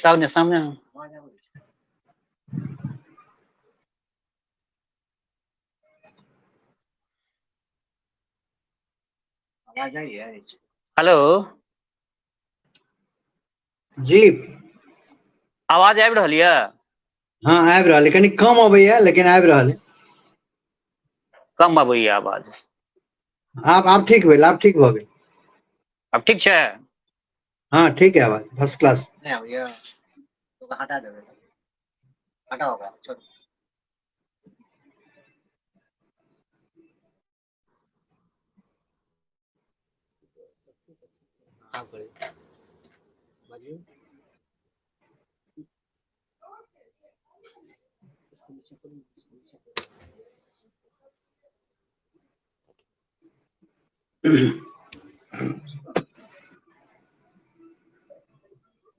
सामने सामने हेलो जी आवाज आबि रहल यऽ? हाँ आबि रहल है, कनी कम अबैया लेकिन आबि रहल है। कम अबैये आवाज। आप ठीक भेल, आप ठीक भऽ गेल। अब ठीक छै? हाँ ठीक है, आवाज फर्स्ट क्लास। नहीं अबैये तो हटा देबै, हटाओ ओकरा, छोड़ू। हाँ करी बाजियौ।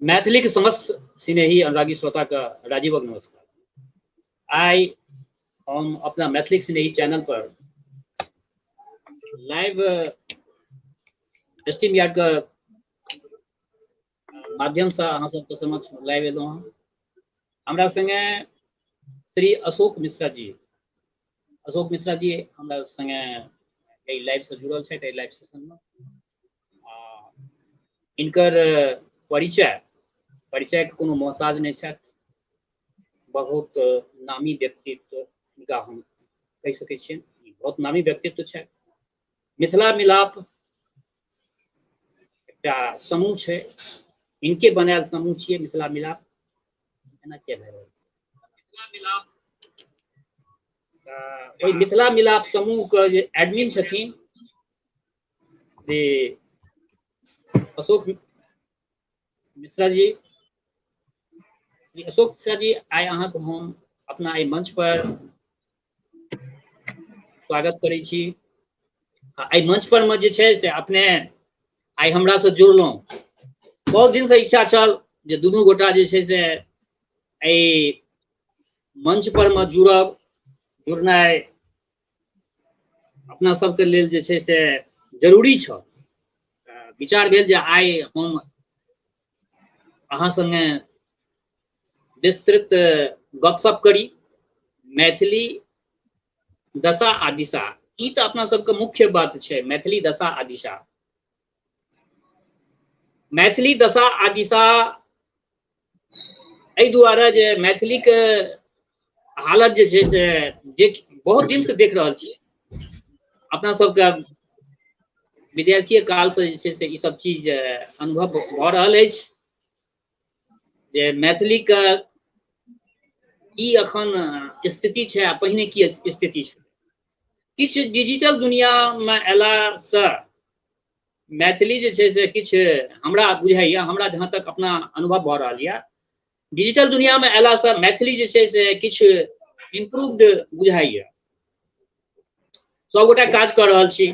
मैथिलीक समस्त स्नेही अनुरागी श्रोता का राजीवक नमस्कार। आइ हम अपना मैथिलीक स्नेही चैनल पर लाइव स्ट्रीम यार्ड के माध्यम से अहाँ सबके समक्ष लाइव एलहुँ हँ। हमरा संगे श्री अशोक मिश्रा जी हमरा संगे एहि लाइव से जुड़ल छथि, एहि लाइव सेशन में। इनकर परिचय के कोनो मोहताज नहीं छथि। बहुत नामी व्यक्तित्व इनका हम कहि सकै छियनि, बहुत नामी व्यक्तित्व छथि। मिथिला मिलाप एकटा समूह छै, इनके बनायल समूह छियै मिथिला मिलाप। एना किया भए रहल मिथिला मिलाप? ओहि मिथिला मिलाप समूह के जे एडमिन छथिन श्री अशोक मिश्रा जी। श्री अशोक मिश्रा जी, आइ अहाँके हम अपना एहि मंच पर स्वागत करै छी। एहि मंच पर में जे छै से अपने आइ हमरा से जुड़लहुँ। बहुत दिन से इच्छा छल जे दुनू गोटा जे छै से एहि मंच पर में जुड़नाइ अपना सबके लेल जे छै से जरूरी छल। विचार भेल जे आइ हम अहाँ संगे विस्तृत गपशप करी। मैथिली दशा आ दिशा, ई तऽ अपना सबके मुख्य बात छै, मैथिली दशा आ दिशा। मैथिली दशा आ दिशा एहि दुआरे जे मैथिली के हालत जे छै से बहुत दिन से देख रहल छियै। अपना सबके विद्यार्थी काल से जे छै से ई सब चीज अनुभव भऽ रहल अछि जे मैथिली के की अखन स्थिति छै आ पहिने की स्थिति छै। किछ डिजिटल दुनिया में अयलासँ मैथिली जे छै से किछ हमरा बुझाइए, हमरा जहाँ तक अपना अनुभव भऽ रहल यऽ, डिजिटल दुनिया में अयलासँ मैथिली जे छै से किछ इम्प्रूव्ड बुझाइए। सबगोटा काज कऽ रहल छी।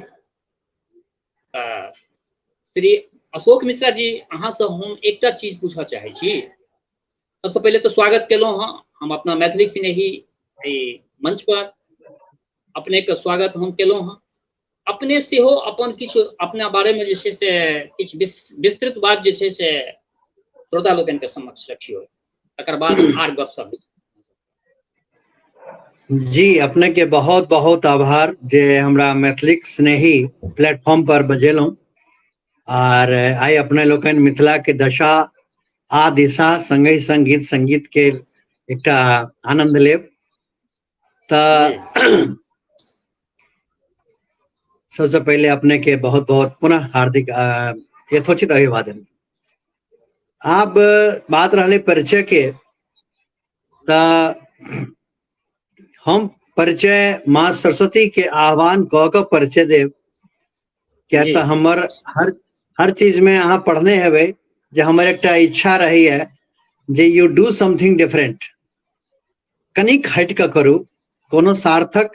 श्री अशोक मिश्रा जी, अहाँ से हम एकटा चीज पूछऽ चाहै छी। सबसे पहले तो स्वागत केलहुँ हँ हम अपना मैथिली स्नेही मंच पर, अपने के स्वागत हम केलहुँ हँ। अपने सेहो अपन किछु अपना बारे में जे छै से किछु विस्तृत बात जे छै से श्रोता लोकनि के समक्ष रखियौ, तकर बाद आर गपशप। जी अपने के बहुत बहुत आभार जे हमरा मैथिलिक स्नेही प्लेटफॉर्म पर बजेलहुँ। और आई अपने लोकनि मिथिला के दशा आ दिशा संगे संग गीत संगीत के एकटा आनंद लेब। तऽ सबसे पहले अपने के बहुत बहुत पुनः हार्दिक यथोचित अभिवादन। आप बात रहे परिचय के, हम परिचय माँ सरस्वती के आह्वान कऽ के परिचय देव। क्या तो हमर हर चीज में अहाँ पढ़ने हेबै जे हमर एकटा इच्छा रही है जे यू डू समथिंग डिफरेंट, कनिक हट के करू, कोनो सार्थक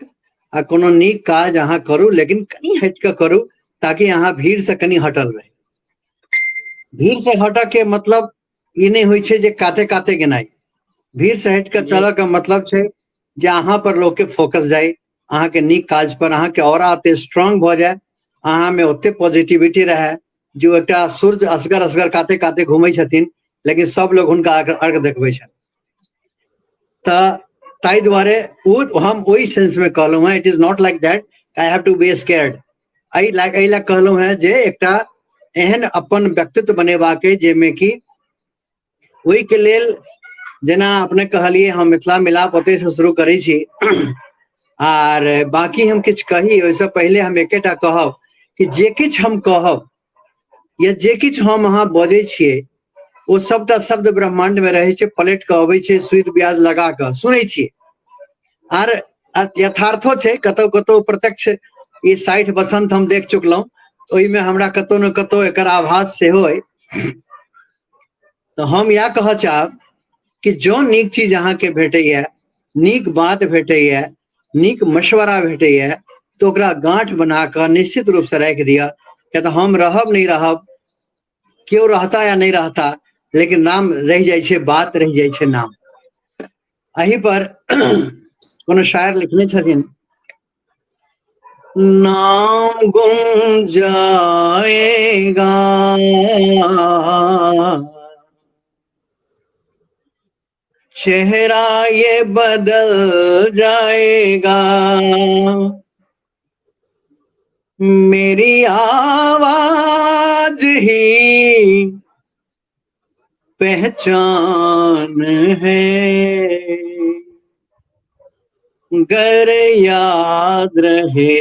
आ कोनो नीक काज अहाँ करू लेकिन कनी हट के करू, ताकि अहाँ भीड़ से कनी हटल रही। भीड़ से हटऽ के मतलब ई नहीं होइ छै जे काते काते गेनाइ। भीड़ से हट के चलऽ के मतलब छै जे अहाँ पर लोग के फोकस जाए, अहाँ के नीक काज पर अहाँ के ऑरा ओते स्ट्रांग भ जाए, अहाँ में ओते पॉजिटिविटी रहे जो एक सूर्य असगर असगर काते काते घूमै छथिन, लेकिन सब लोग उनका अर्घ देखबै छथिन। ताई द्वारे हम वही सेंस में कहलहुँ हैं, it is not like that I have to be scared. एहि लए कहलहुँ हैं जे एकटा एहन अपन व्यक्तित्व बनेबाके जाहिमे कि ओहि के लेल जेना अपने कहलिए हम मिथिला मिलाप ओतै से शुरू करै छी। आर बाकी हम किछु कही ओहिसँ पहिले हम एकेटा कहब कि जे किछु हम कहब या जे किछु हम अहाँ बजै छियै ओ सबटा शब्द ब्रह्मांड में रहै छै, पलट कऽ अबै छै, सूद ब्याज लगा कऽ सुनै छियै। आर यथार्थो छै, कतौ कतौ प्रत्यक्ष ई 60 बसंत हम देख चुकलहुँ, ओहिमे हमरा कतौ न कतौ एकर आभास सेहो अइ। तऽ हम इएह कहऽ चाहब कि जो नीक चीज अहाँके भेटैया, नीक बात भेटैया, नीक मशवरा भेटैया, तो ओकरा गांठ बना कऽ निश्चित रूप से राखि दिअ। किया तऽ हम रहब नहीं रहब, केओ रहता या नहीं रहता, लेकिन नाम रह जाइ छै, बात रह जाइ छै नाम। एहि पर कोनो शायर लिखने छथिन, नाम गुम जाएगा चेहरा ये बदल जाएगा, मेरी आवाज ही पहचान है, गर याद रहे।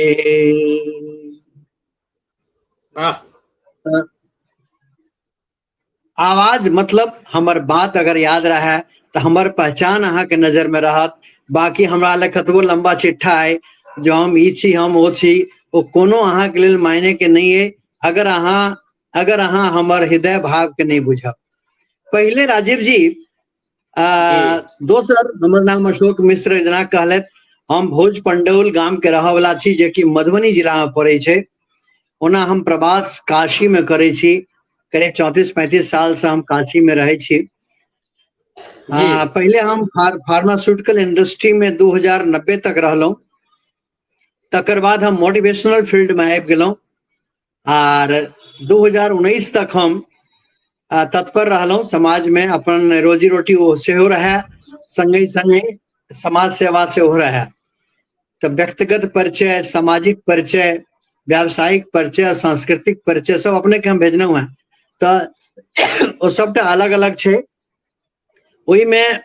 आवाज मतलब हमर बात अगर याद रहे तो हमर पहचान अहाँ के नजर में रहत। बाकी हमरा लग कतबो लंबा चिट्ठा है जो हम ई छी हम ओ छी, ओ कोनो अहाँ के लेल मायने के नहीं है अगर अहाँ हमर हृदय भाव के नहीं बुझब। पहले राजीव जी दोसर हमर नाम अशोक मिश्र जना कहलत, हम भोज पंडौल गाम के रहऽ वाला छी, जे कि मधुबनी जिला में पड़ै छै। ओना हम प्रवास काशी में करै छी, करीब 34-35 साल से हम काशी में रहे छी। पहले हम फार्मास्यूटिकल इंडस्ट्री में 2090 तक रहलहुँ, तकर बाद हम मोटिवेशनल फील्ड में आबि गेलहुँ आर 2019 तक हम तत्पर रहलहुँ समाज में, अपन रोजी रोटी सेहो रहे, संगे संगे समाज सेवा सेहो रहे। तो व्यक्तिगत परिचय, सामाजिक परिचय, व्यावसायिक परिचय, सांस्कृतिक परिचय सब अपने के हम भेजलहुँ हैं। तो सबटा अलग अलग छै। ओहि में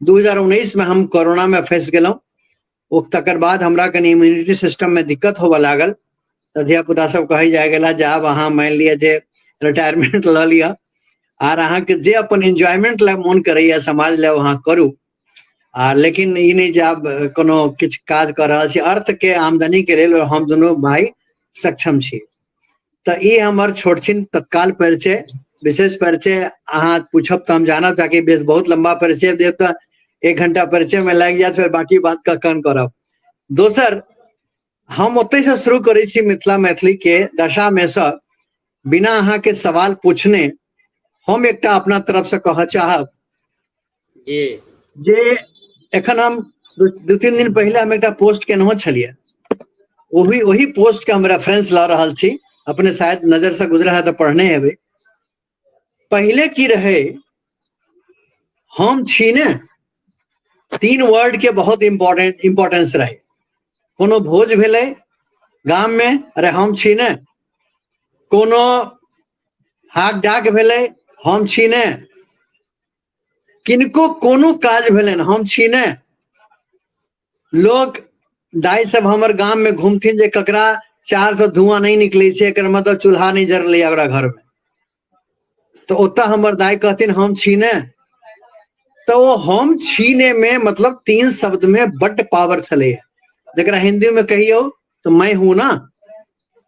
2019 में हम कोरोना में फंस गेलहुँ। तकर बाद हमरा कनी इम्यूनिटी सिस्टम में दिक्कत होबऽ लागल, तो धिया पुता सब कहे जा गेला जे आब अहाँ मान लिअ जे रिटायरमेंट ल लिअ आर अहाँ के जे अपन एंजॉयमेंट ला मन करैया समाज ला वहाँ करू। लेकिन ई नहीं जे आब कोनो किछु काज कर रहल छी, अर्थ के आमदनी के लेल हम दुनू भाई सक्षम छी। तो ई हमर छोट छिन तत्काल परिचय। विशेष परिचय अहाँ पूछब तो हम जानब, ताकि बेस बहुत लंबा परिचय देव तो 1 घंटा परिचय में लग जात, फिर बाकी बात कखन करब। दोसर हम ओतै से शुरू करै छी मिथिला मैथिली के दशा में से, बिना अहाँ के सवाल पूछने हम एकटा अपना तरफ से कह चाहब जे एखन हम 2-3 दिन पहले हम एकटा पोस्ट केनहो छलिए, वही पोस्ट के हम रेफरेंस ला रहल छी, अपने शायद नजर से गुजरा है तो पढ़ने हेबै। पहले की रहे, हम छी ने, 3 वर्ड के बहुत इंपॉर्टेंस रहे। कोनो भोज भेलै गाम में, अरे हम छी ने, कोनो हाक डाक भेलै, हम छी ने, किनको कोनो काज भेलन, हम छी ने। लोग दाई सब हमर गाम में घूमथिन जे ककरा चार से धुआं नहीं निकले छै, एकर मतलब चूल्हा नहीं जरले ओकरा घर में, तो ओता हमर दाई कहथिन हम छी ने। तो वो हम छीने में मतलब 3 शब्द में बड़ पावर चले, जरा हिंदी में कहियो तो मैं हूं ना,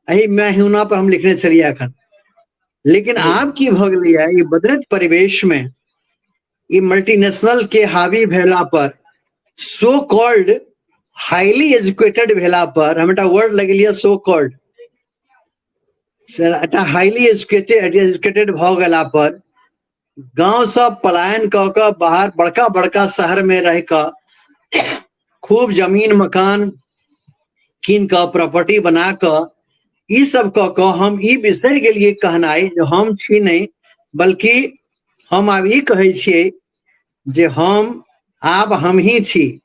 यही मैं हूं ना पर हम लिखने चलिए अखन। लेकिन आप की भ गेलै ये बदलत परिवेश में, ये मल्टीनेशनल के हावी भेला पर, सो कॉल्ड हाईली एजुकेटेड भेला पर, हम एकटा वर्ड लगेलिए सो कॉल्ड, हाईली एजुकेटेड भ गेला पर गांव से पलायन क बाहर बड़का बड़का शहर में रह खूब जमीन मकान कीन क प्रॉपर्टी बना क ई सब कह हम ई बिसरि गेलिए कहनाइ जो हम छी नहीं, बल्कि हम आब ई कहै छियै जे हम आब हम ही छी,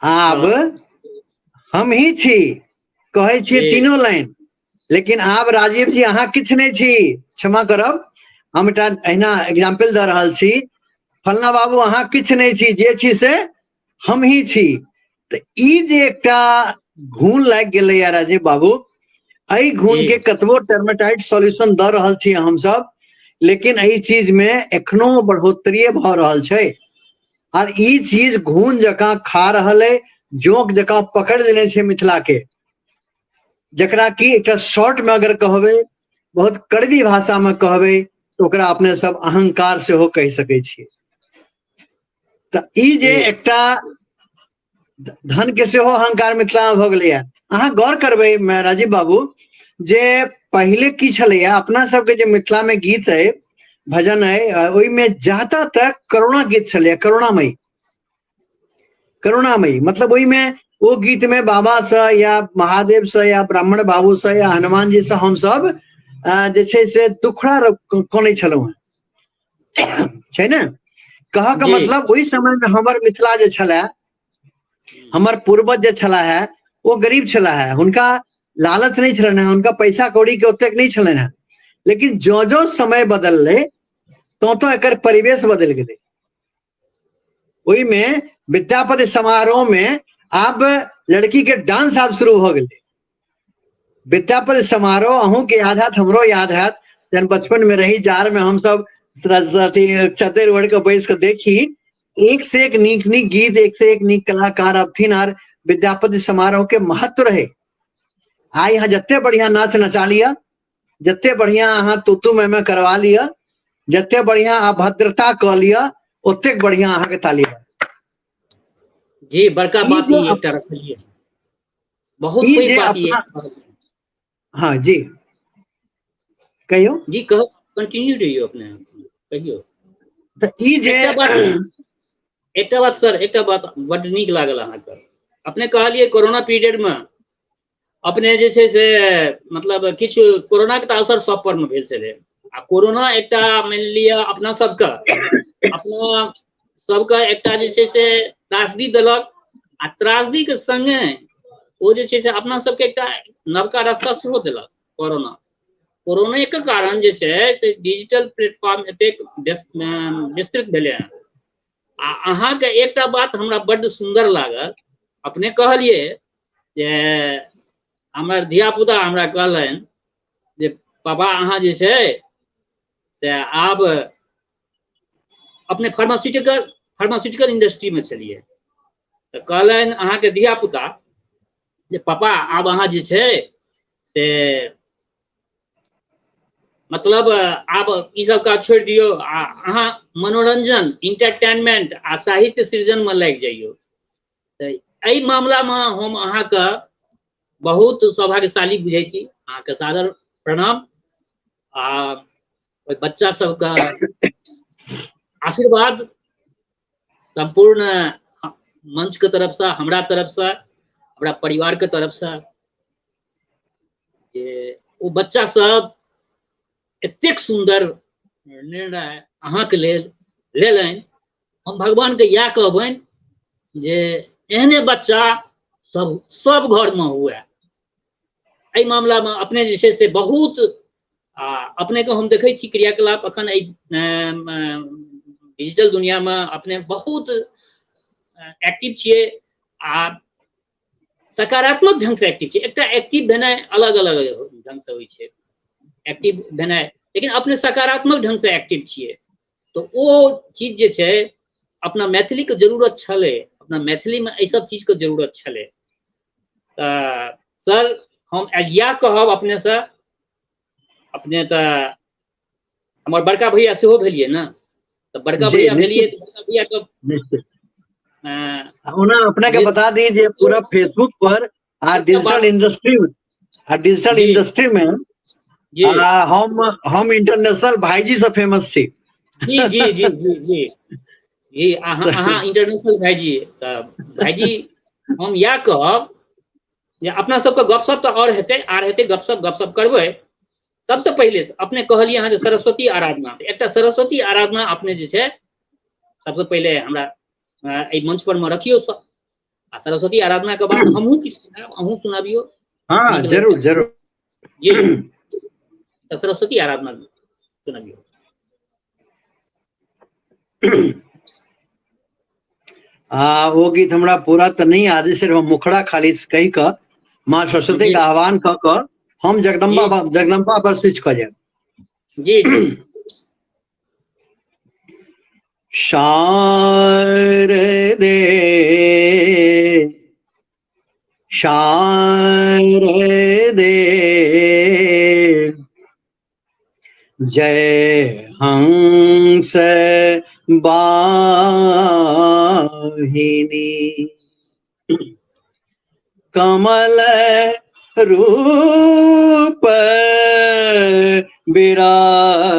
आब हम ही छी, कहै छियै जी तीनों लाइन। लेकिन आब राजीव जी अहाँ किछ नहीं छी, क्षमा करब हम एकटा अहिना एग्जाम्पल दऽ रहल छी, फलना बाबू अहाँ किछ नहीं छी, जे छी से हम ही छी। तऽ ई जे एकटा घून लागि गेलैया राजीव बाबू, एहि घून जी के कतबो टर्मेटाइट सॉल्यूशन दऽ रहल छी हम सब, लेकिन एहि चीज में एखनो बढ़ोतरी भऽ रहल छै। और ई चीज घून जकाँ खा रहल है, जोंक जकाँ पकड़ लेने छै मिथिला के, जकरा कि एकटा शॉर्ट में अगर कहबै, बहुत कड़वी भाषा में कहबै, तो ओकरा अपने सब अहंकार सेहो कहि सकै छियै। तऽ ई जे जी एकटा धन के सेहो अहंकार मिथिला में भऽ गेलैया। अहाँ गौर करबै राजीव बाबू, जे पहिले की छलैया, अपना सबके जे मिथिला में गीत है, भजन है, ओहिमे जाता तक करुणा गीत छलैया, करुणामयी, करुणामयी मतलब ओहिमे ओ गीत में बाबा से या महादेव से या ब्राह्मण बाबू से या हनुमान जी से हम सब जे छै से दुखड़ा कनै छलहुँ हैं, छै ने। कहऽ के जी मतलब ओहि समय में हमर मिथिला जे छलै, हमर पूर्वज जे छला है, वो गरीब छला है, हुनका लालच नहीं छलनि हैं, हुनका पैसा कौड़ी के ओतेक नहीं छलनि हैं। लेकिन जो जो समय बदललै, तो एकर परिवेश बदल गेलै। ओहि में विद्यापति समारोह में आब लड़की के डांस आब शुरू हो गेलै। विद्यापति समारोह अहूँ के याद हैत, हमरो याद हैत, जन बचपन में रही, जार में हम सब चद्दर ओढ़ के बैस के देखी, एक से एक नीक नीक गीत, एक से एक नीक कलाकार अबथिन, आर विद्यापति समारोह के महत्व रहे। आई यहाँ जत्ते बढ़िया नाच नचा लिया, जत्ते बढ़िया अहाँ तुतु में करवा लिया, जत्ते बढ़िया अभद्रता कऽ लिया, ओतेक बढ़िया अहाँ के ताली बजात। जी बड़का ई बात जे ई एकटा रखलिए, बहुत ई पैघ जे बात ये। अपना, हाँ जी कहियो जी कह, कंटिन्यू रहियो, अपने कहियो। तऽ ई जे एकटा बात सर, एकटा बात बड्ड नीक लागल अहाँके, अपने कहलिए कोरोना पीरियड में अपने जे छै से मतलब किछु कोरोना के तऽ असर सब पर में भेल छलै, आ कोरोना एकटा मानि लिअ अपना सबके एकटा जे छै से त्रासदी देलक, आ त्रासदी के संगे ओ जे छै से अपना सबके एकटा नवका रास्ता सेहो देलक। कोरोना के कारण जे छै से डिजिटल प्लेटफॉर्म एतेक विस्तृत भेलै हैं। आ अहाँके एकटा बात हमरा बड्ड सुंदर लागल, अपने कहलिए जे हमर धियापुता हमरा कहलनि जे पापा अहाँ जे छै से आब अपने फार्मास्यूटिकल इंडस्ट्री में छलिए, तऽ कहलनि अहाँके धियापुता जे पापा आब अहाँ जे छै से मतलब आब ई सब काज छोड़ि दियौ, आ अहाँ मनोरंजन, इंटरटेनमेंट आ साहित्य सृजन में लागि जाइयौ। तऽ एहि मामला में हम अहाँके बहुत सौभाग्यशाली बुझै छी, अहाँके सादर प्रणाम। आ ओइ बच्चा सबके आशीर्वाद संपूर्ण मंच के तरफ से, हमरा तरफ से, हमरा परिवार के तरफ से, जे ओ बच्चा सब एतेक सुंदर निर्णय अहाँके लेल लेलनि। हम भगवान के इएह कहबनि जे एहने बच्चा सब घर में हुए। एहि मामला में अपने जे छै से बहुत अपने के हम देखै छी क्रियाकलाप अखन डिजिटल दुनिया में अपने बहुत एक्टिव छियै, आ सकारात्मक ढंग से एक्टिव छियै। एकटा एक्टिव भेनाइ अलग अलग ढंग से होइ छै, एक्टिव भेनाइ, लेकिन अपने सकारात्मक ढंग से एक्टिव छियै। तो ओ चीज जे छै अपना मैथिली के जरूरत छलै, अपना मैथिली में एहि सब चीज के जरूरत छलै। सर हम इएह कहब अपने से, अपने तऽ हमर बड़का भैया सेहो भेलियै ने, तऽ बड़का जी भैया भेलियै निश्चित तऽ बड़का भैया के निश्चित ओना अपने के बता दी जे पूरा फेसबुक पर आ एकटा बात डिजिटल जी इंडस्ट्री में जी हम इंटरनेशनल भाईजी से फेमस छी। जी जी जी जी जी जी अहाँ इंटरनेशनल भाईजी। तऽ भाईजी हम इएह कहब जे अपना सबके गपशप तो और हेतै गपशप करबै। सबसे पहले अपने कहलिए अहाँ जे सरस्वती आराधना, एकटा सरस्वती आराधना अपने जे छै सबसे पहले हमरा एहि मंच पर में रखियो। आ सरस्वती आराधना के बाद हमहूँ किछु सुनायब, अहूँ सुनाबियो। हाँ जरूर जरूर जी तो सरस्वती आराधना सुनाबियो। वो गीत हमरा पूरा तो नहीं याद है, सिर्फ मुखड़ा खाली कही क माँ सरस्वती का आह्वान क हम जगदम्बा पर स्विच क जाए। जी जी शारदे शारदे जय हंस वाहिनी कमल रूप विराजनी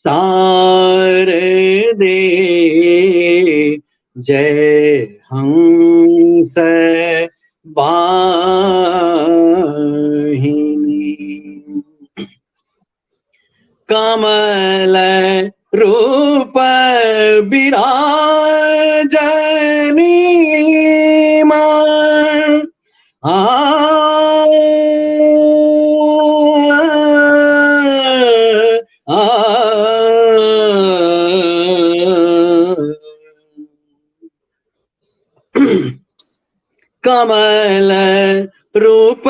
शारदे जय हंस वाहिनी कमल रूप विराजनी कमल रूप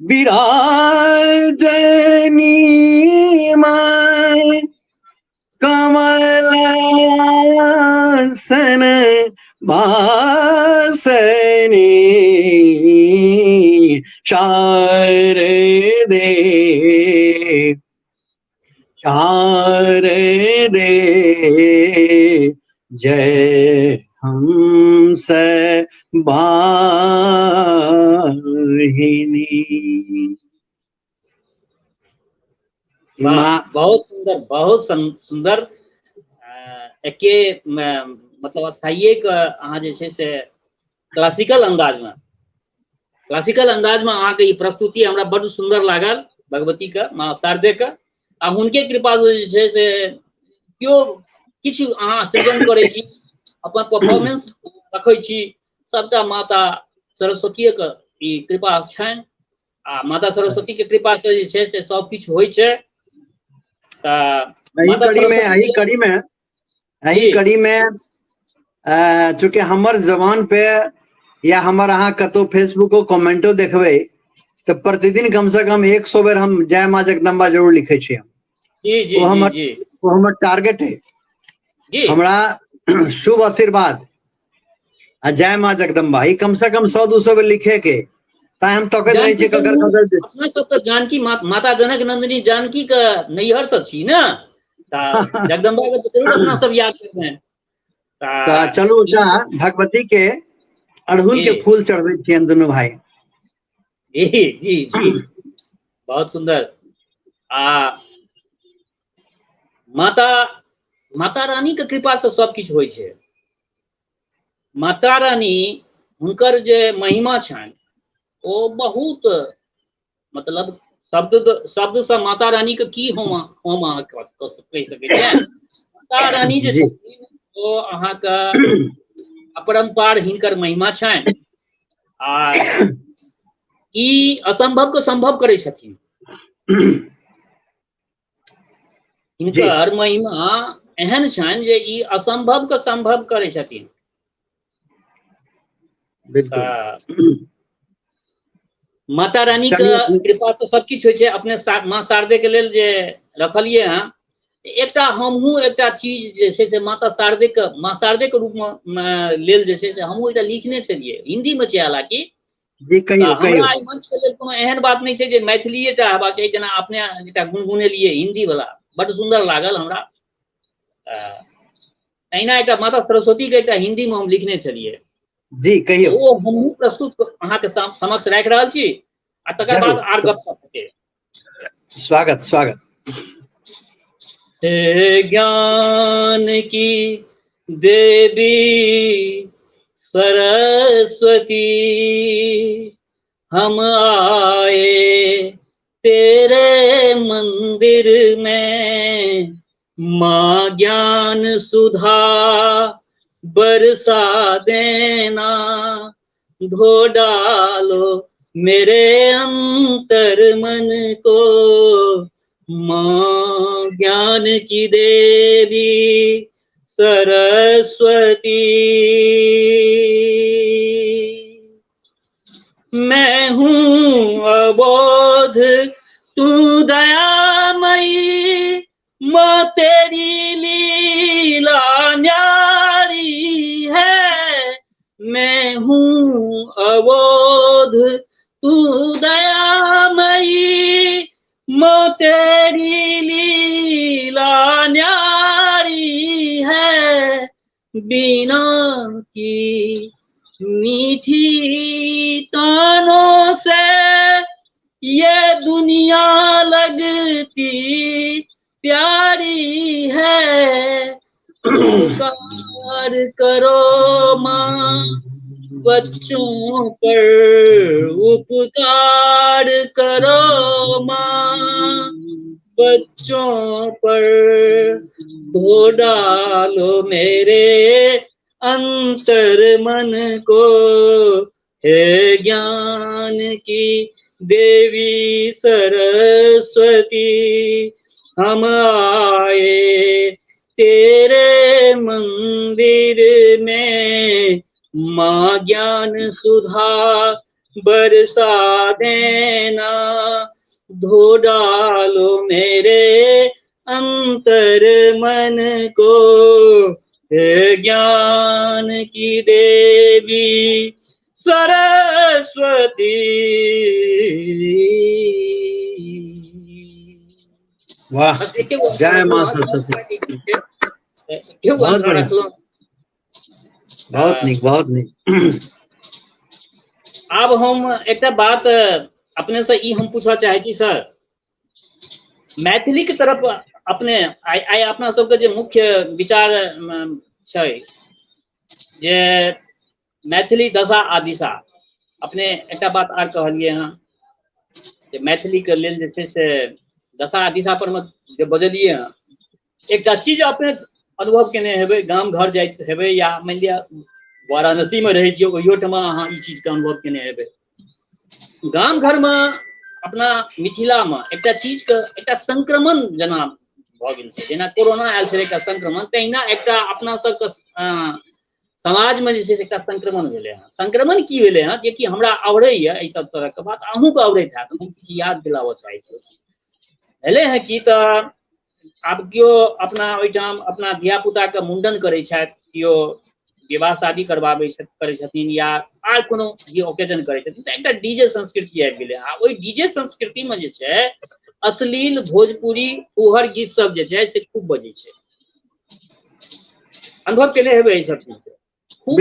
विराजनी कमलासन वासनी शारदे शारदे जय हंस वाहिनी। बहुत सुंदर, बहुत सुंदर। एके मतलब स्थायी अहाँ जे छै से क्लासिकल अंदाज में अहाँ के ई प्रस्तुति हमरा बड़ सुंदर लागल। भगवती के, माँ शारदे के, आ हुनके कृपा से जे छै से केओ किछु अहाँ सृजन करै छी, अपन परफॉर्मेंस रखै छी, सबटा माता सरस्वती के ई कृपा छनि। आ माता सरस्वती के कृपा से जे छै से सब किछु होइ छै। यही कड़ी में चूंकि हमर जबान पे या हमर अहाँ कतो फेसबुको कमेंटो देखबै तो प्रतिदिन कम से कम 100 बेर हम जय माँ जगदम्बा जरूर लिखे छी। जी वो हमर टारगेट है। हमरा शुभ आशीर्वाद आ जय माँ जगदम्बा ई कम से कम 100-200 बेर लिखे के ताई हम तकैत रहे छी ककर अपना सब के जानकी माता जनक नंदिनी जानकी के नैहर सब छी ना, जगदम्बा के जरूर अपना सब याद करबै। चलू भगवती के अड़हुल के फूल चढ़बै छियनि दुनू भाई। जी जी जी बहुत सुंदर। आ माता रानी के कृपा से सब किछु होइ छै। माता रानी हुनकर जे महिमा छनि ओ बहुत, मतलब शब्द से माता रानी के की हम अहाँ कहि सकै छियै। माता रानी जे छथिन ओ अहाँके अपरंपार हिनकर महिमा छनि आ ई असंभव को संभव करै छथिन। हिनकर महिमा एहन छनि जे ई असंभव के संभव करै छथिन। माता रानी के कृपा से सब किछु होइ छै। अपने माँ शारदे के लेल जे रखलिए हैं, एकटा हमहूँ एकटा चीज जे छै से माँ शारदे के रूप में लेल जे छै से हमहूँ एकटा लिखने छलिए, हिंदी में छै हालांकि। हमरा एहि मंच के लेल कोनो एहन बात नहीं छै जे मैथिलीए टा हेबाक चाही, जेना अपने एकटा गुनगुनेलिए हिंदी वाला, बड़ सुंदर लागल हमरा। अहिना एकटा माता सरस्वती के एकटा हिंदी में हम लिखने छलिए। जी कहियो ओ हमहूँ प्रस्तुत अहाँ के समक्ष राखि रहल छी आ तकर बाद आर गप हेतै। स्वागत। हे ज्ञान की देवी सरस्वती हम आए तेरे मंदिर में, माँ ज्ञान सुधा बरसा देना, धो डालो मेरे अंतर मन को, माँ ज्ञान की देवी सरस्वती। मैं हूँ अबोध तू दयामयी, माँ तेरी लीला न्यारी है। मैं हूँ अबोध तू दयामयी, माँ तेरी लीला न्यारी है। बीना की मीठी तानों से ये दुनिया लगती प्यारी है। उपकार करो माँ बच्चों पर, उपकार करो माँ बच्चों पर, धो डालो मेरे अंतर मन को, हे ज्ञान की देवी सरस्वती हम आए तेरे मंदिर में, माँ ज्ञान सुधा बरसा देना, धो डालो मेरे अंतर मन को, हे ज्ञान की देवी सरस्वती। वाह, जय माँ सरस्वती। बहुत बढ़िया, बहुत नीक, बहुत नीक। आब हम एक बात अपने से ई हम पूछा चाहे छी सर, मैथिली के तरफ अपने आइ अपना सबके जे मुख्य विचार छै जे मैथिली दशा आ दिशा, अपने एक बात आर कहलिए हँ जे मैथिली के लेल जे छै से दशा आ दिशा पर में जे बजलिए हँ, एक चीज अपने अनुभव केने हेबै, गाम घर जाइत हेबै या मान लिअ वाराणसी में रहे छियै ओहियो ठमा अहाँ ई चीज के अनुभव केने हेबै। गाम घर में अपना मिथिला में एक चीज के एक संक्रमण जना भ गेल छै, जेना कोरोना आयल छलै एकटा संक्रमण, तहिना एक अपना सबके समाज में जे छै से एकटा संक्रमण भेलै हँ। संक्रमण की भेलै हँ, जे कि हमरा आवड़ैया एहि सब तरह के बात, अहूँके आवड़ैत हैत, हम किछु याद दिलाबऽ चाहै छी। भेलै हँ कि तऽ आब केओ अपना ओहिठाम अपना धिया पुता के मुंडन करै छथि, केओ विवाह शादी करवाबै करै छथिन, या आर कोनो जे ओकेजन करै छथिन, तऽ एकटा डीजे संस्कृति आबि गेलै। आ ओहि डीजे संस्कृति में जे छै अश्लील भोजपुरी फुहर गीत सब जे छै से खूब बजै छै। अनुभव केने हेबै एहि सब चीज, खूब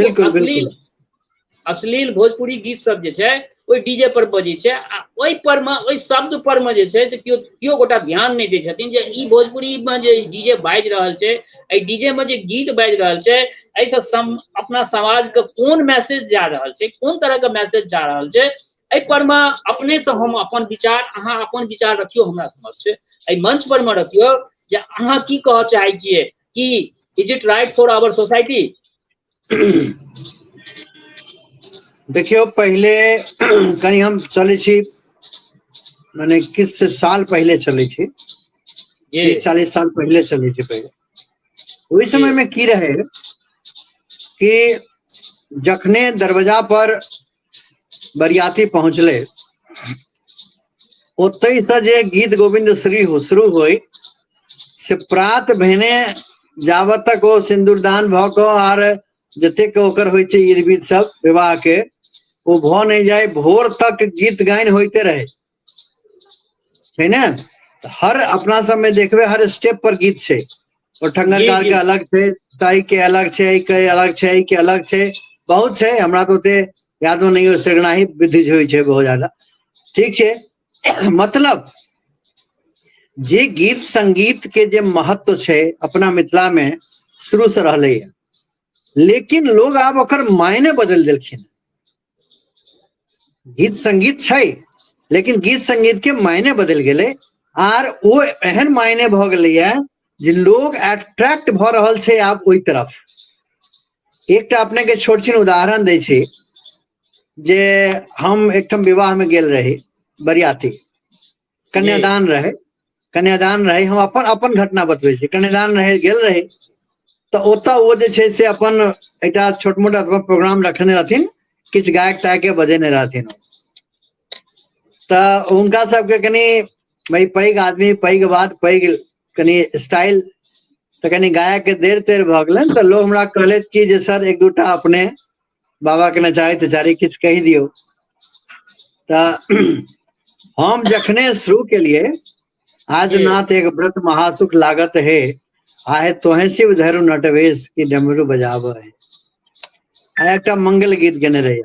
अश्लील भोजपुरी गीत सब जे छै ओहि डीजे पर बजै छै। आ ओहि पर में, ओहि शब्द पर में जे छै से केओ गोटा ध्यान नहीं दै छथिन जे ई भोजपुरी में जे डीजे बाजि रहल छै, एहि डीजे में जे गीत बाजि रहल छै, एहिसँ अपना समाज के कोन मैसेज जा रहल छै, कोन तरह के मैसेज जा रहल छै, एहि पर में अपने से हम अपन विचार, अहाँ अपन विचार रखियो हमरा समक्ष, एहि मंच पर में रखियो जे अहाँ की कहऽ चाहै छियै, कि is it right for our society? देखियो, पहले कहीं हम चले छी, माने किस साल पहले चले छी, 30-40 साल पहले चले छी। पहले वही समय में की रहे कि जखने दरवाजा पर बरियाती पहुंचले, ओतई से जे गीत गोविंद शुरू होई से प्रात भेने जावत तक ओ सिंदूरदान भ क आर जतेक ओकर होइ छै ईद विध सब विवाह के, वो भ नहीं जाए, भोर तक गीत गायन होते रहे छै ने। हर अपना सब में देखबे हर स्टेप पर गीत छै, और ठंगरकार के अलग छै, ताई के अलग छै, के अलग छै, के अलग छै, बहुत छै। हमरा तो ओते यादो नहीं हो, सगनाही विधि होइ छै बहुत ज्यादा, ठीक छै। मतलब जे गीत संगीत के जे महत्व छै अपना मिथिला में शुरू से रहले है, लेकिन लोग आब ओकर मायने बदल देलखिन। गीत संगीत छै लेकिन गीत संगीत के मायने बदल गेले आर वो एहन मायने भ गेलैया जे लोग अट्रैक्ट भ रहल छै आब ओई तरफ। एकटा अपने के छोट छिन उदाहरण दै छी जे हम एकठम विवाह में गेल रही, बरियाती कन्यादान रहे हम अपन घटना बतबै छी। कन्यादान रहे गेल रही तो ओतऽ वो जे छै से अपन एकटा छोट मोट प्रोग्राम रखने रहथिन, किछ गायक तायक बजेने रहथिन। तऽ उनका सबके कनी भाई पैघ आदमी, पैघ बात, पैघ कनी स्टाइल, तो कनी गायक के देर तेर भ गेलन। तो लोग हमरा कहले कि जे सर एक दूटा अपने बाबा के नचारी तचारी किछ कह दियो। त हम जखने शुरू के लिए आज नाथ एक व्रत महासुख लागत है, आहे तोहे शिव धरु नटवेश की डमरू बजाव है, एक मंगल गीत गेने रही।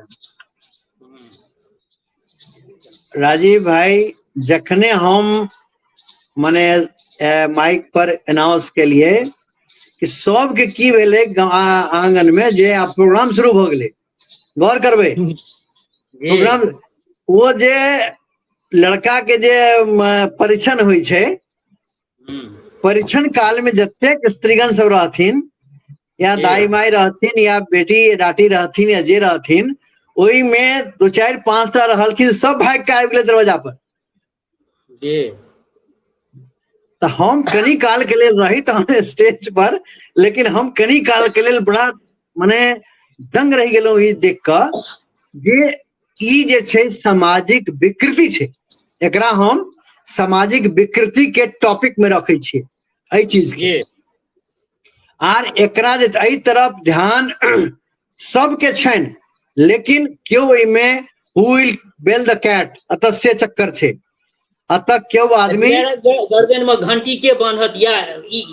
राजीव भाई जखने हम माने माइक पर अनाउंस के लिए कि सब के की भेले आंगन में जे आप प्रोग्राम शुरू भ गेले, गौर करबे प्रोग्राम वो जे लड़का के जे परीक्षण हुई छे, परीक्षण काल में जतेक स्त्रीगण सब रहथिन या दाई माई रहथिन या बेटी डाटी रहथिन या जे रहथिन, ओई में 2 4 5 टा रहलखिन, सब भाग के आबि गेले दरवाजा पर। तो हम कनी काल के लिए रही तो हम स्टेज पर, लेकिन हम कनी काल के लिए बड़ा माने दंग रह गेलो ई देख क जे ई जे छे सामाजिक विकृति छे। एकरा हम सामाजिक विकृति के टॉपिक में रखे छे एई चीज के। आर एकरा जे एई तरफ ध्यान सबके छन, लेकिन क्यों इमे who will bell the cat अतः से चक्कर छे। अतः क्यों आदमी गर्दन में घंटी के बांधत या ई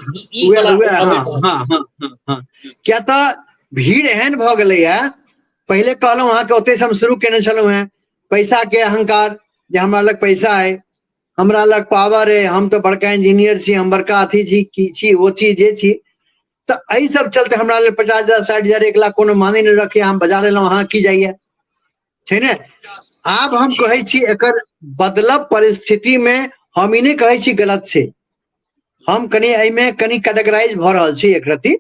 क्या तो भीड़ एहन भ गेलै या। पहले कहलौं अहाँ के ओते से हम शुरू केने छलौं हैं, पैसा के अहंकार, जे हमरा लग पैसा है, हमरा लग पावर है, हम तो बड़का इंजीनियर छी, हम बड़का अथी छी, की छी, वो छी, जे छी। तो एहि सब चलते हमरा लग 50,000 60,000 1 लाख कोनो माने नहीं रखे, हम बजा लेलौं, अहाँ की जाइए छै ने। आब हम कहै छी एकर बदलब परिस्थिति में हम ई नहीं कहै छी गलत छै, हम कनी एहि में कनी कैटेगराइज भ रहल छी एक रति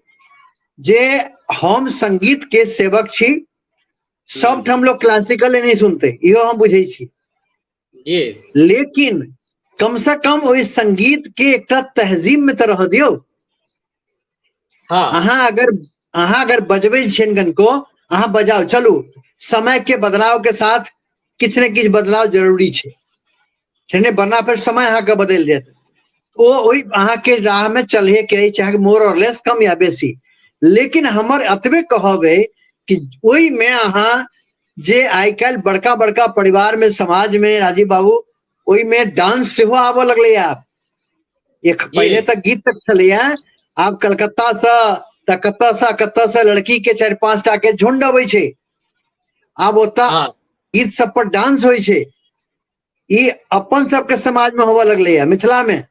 जे हम संगीत के सेवक छी। सब हम लोग क्लासिकल नहीं सुनते, इहो हम बुझे छी, लेकिन कम से कम ओई संगीत के एक तहजीब में तो रह दियो। अहाँ अगर बजबै छियन गन को, अहाँ बजाओ, चलू समय के बदलाव के साथ किछ ने किछ बदलाव जरूरी छै ने, वरना फिर समय अहाँ के बदल जात। ओ ओई अहाँ के राह में चलहे के चाहे मोर और लेस कम या बेसी, लेकिन हमर अतबे कहबे कि ओई में अहाँ जे आई काल बड़का बड़का परिवार में समाज में राजीव बाबू ओई में डांस से आबे लगले। आप एक पहले तक गीत तक चले, आप कलकत्ता से कत्ता से लड़की के 4 5 टा के झुंड अबै छै, आब ओता गीत सब पर डांस होय छै। ई अपन सबके समाज में होवे लगले है, मिथिला में।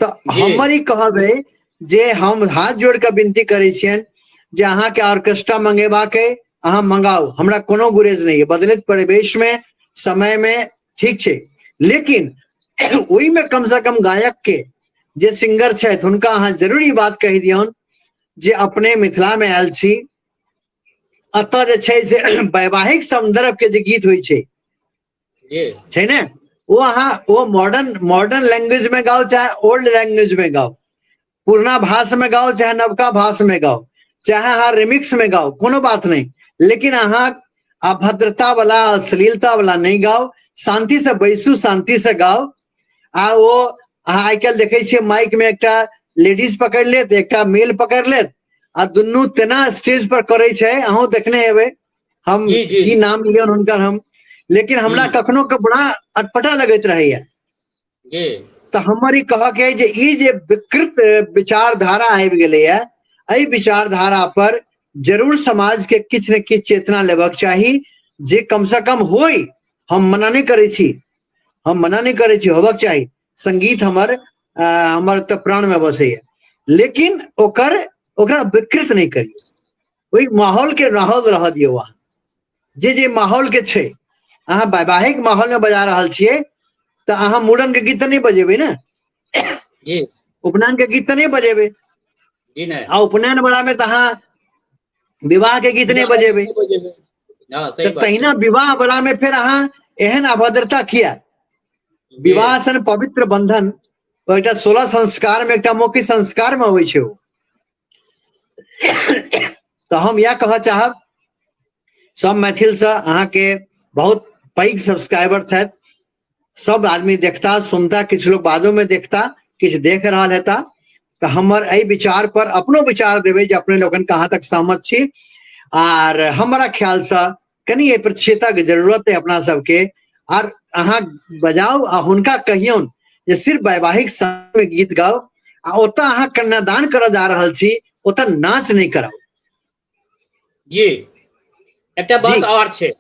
तो हमर ई कहबे जे हम हाथ जोड़ के विनती करे छियन जे अहाँ के ऑर्केस्ट्रा मंगेबा के अहाँ मंगाओ, हमरा कोनो गुरेज नहीं है, बदलत परिवेश में समय में ठीक छे, लेकिन ओई में कम से कम गायक के जे सिंगर छथि हुनका अहाँ जरूरी बात कहि दियौन जे अपने मिथिला में आयल छी, अतः जे छै से वैवाहिक संदर्भ के जे गीत होइ छै ने, वो अहाँ वो मॉडर्न लैंग्वेज में गाओ चाहे ओल्ड लैंग्वेज में गाओ, पुराना भाषा में गाओ चाहे नवका भाषा में गाओ, चाहे अहाँ रिमिक्स में गाओ, कोनो बात नहीं, लेकिन अहाँ अभद्रता वाला अश्लीलता वाला नहीं गाओ, शांति से बैसू, शांति से गाओ। आ वो अहाँ आई काल्हि देखे छियै माइक में एकटा लेडीज पकड़ लेत, एकटा मेल पकड़ लेत, आ दुनू तेना स्टेज पर करे छै, अहूँ देखने हेबै, हम की नाम लियन हुनकर हम, लेकिन हमरा कखनो के बड़ा अटपटा लगैत रहैया। तो हमर ई कह के जे ई जे विकृत विचारधारा आबि गेलै है, एहि विचारधारा पर जरूर समाज के किछ ने किछ चेतना लेबाक चाही, जे कम से कम होई। हम मना नहीं करे छी, होबाक चाही। संगीत हमर तो प्राण में बसे है, लेकिन ओकरा विकृत नहीं करिए। ओहि माहौल के रह दियो वहाँ जे माहौल के छे अहाँ वैवाहिक माहौल में बजा रहल छियै तो अहाँ मूड़न के गीत नहीं बजेबे ना जी उपनयन के गीत नहीं बजेबे जी नहीं आ उपनयन बड़ा में तो अहाँ विवाह के गीत नहीं बजेबे हाँ सही तो बात तहिना छै विवाह बड़ा में फिर अहाँ एहन अभद्रता किया विवाह सन पवित्र बंधन ओ एकटा 16 संस्कार में एकटा मौखिक संस्कार में होइ छै तो हम यह कह चाहब सब मैथिल से अहाँ के बहुत पैघ सब्सक्राइबर थे सब आदमी देखता सुनता किछ लोग बादों में देखता किछ देख रहा हेता तो हमर एहि विचार पर अपनो विचार देवे जे अपने लोगन कहाँ तक सहमत छी आर हमारा ख्याल से कनी ए प्रचेता के जरूरत है अपना सबके आर अहाँ बजाओ आ हुनका कहियौन जे सिर्फ वैवाहिक समय में गीत गाओ आ ओतऽ अहाँ कन्यादान करऽ जा रहल छी ओतऽ नाच नहीं कराओ जी एकटा जी बात और छै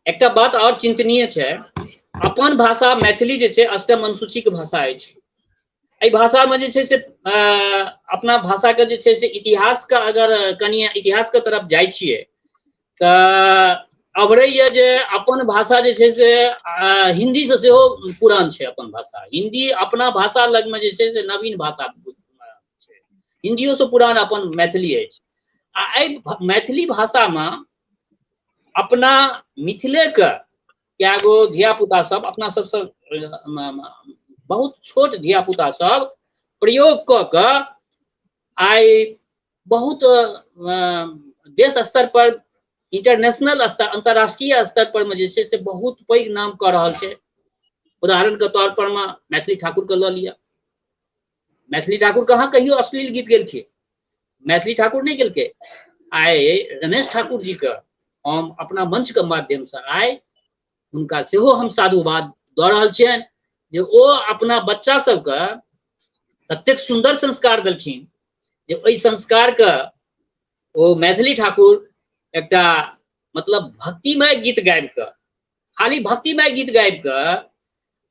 एकटा बात और चिंतनीय छै अपन भाषा मैथिली जे छै अष्टम अनुसूची के भाषा अछि एहि भाषा में जे छै से अपना भाषा के जे छै से इतिहास का अगर कनी इतिहास के तरफ जाइ छियै तऽ अबरैया जे अपन भाषा जे छै से हिंदी से सेहो पुरान छै अपन भाषा हिंदी अपना भाषा लग में जे छै से नवीन भाषा छै हिंदियो से पुरान अपन मैथिली अछि आ एहि मैथिली भाषा में अपना मिथिले के क्या गो धिया पुता सब अपना सबसे बहुत छोट धिया पुता सब प्रयोग क के आइ बहुत देश स्तर पर इंटरनेशनल स्तर अंतर्राष्ट्रीय स्तर पर में जे छै से बहुत पैघ नाम कऽ रहल छै उदाहरण के तौर पर में मैथिली ठाकुर के लऽ लिअ मैथिली ठाकुर कहाँ कहियो अश्लील गीत गेलखिन मैथिली ठाकुर नहीं गेलकै आइ रमेश ठाकुर जी के हम अपना मंच के माध्यम से आइ हुनका सेहो हम साधुवाद दऽ रहल छियनि जे ओ अपना बच्चा सबके ततेक सुंदर संस्कार देलखिन जे ओहि संस्कार के ओ मैथिली ठाकुर एकटा मतलब भक्तिमय गीत गाबि कऽ खाली भक्तिमय गीत गाबि कऽ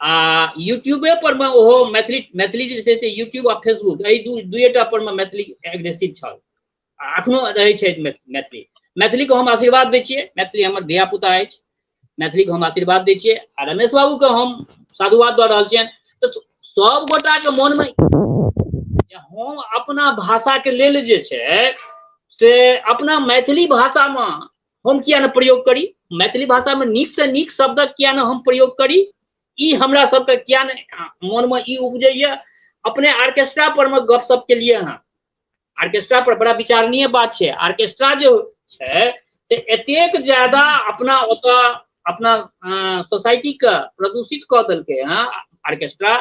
आ यूट्यूबे पर में ओहो मैथिली जे छै से यूट्यूब आ फेसबुक एहि दुएटा पर में मैथिली एग्रेसिव छल अखनो रहै छै मैथिली को हम आशीर्वाद दै छियै मैथिली हमर धिया पुता अछि मैथिली को हम आशीर्वाद दै छियै आ रमेश बाबू के हम साधुवाद दऽ रहल छियनि तऽ सब गोटा के मन में हम अपना भाषा के लेल जे छै से अपना मैथिली भाषा में हम किया न प्रयोग करी मैथिली भाषा में नीक से नीक शब्द किया न हम प्रयोग करी ई हमरा सबके किया न मन में ई उपजैया अपने ऑर्केस्ट्रा पर में गपशप के लिए हाँ ऑर्केस्ट्रा पर बड़ा विचारणीय बात छै ऑर्केस्ट्रा जो छै से एतेक ज्यादा अपना ओतऽ अपना सोसाइटी के प्रदूषित कऽ देलकै हँ ऑर्केस्ट्रा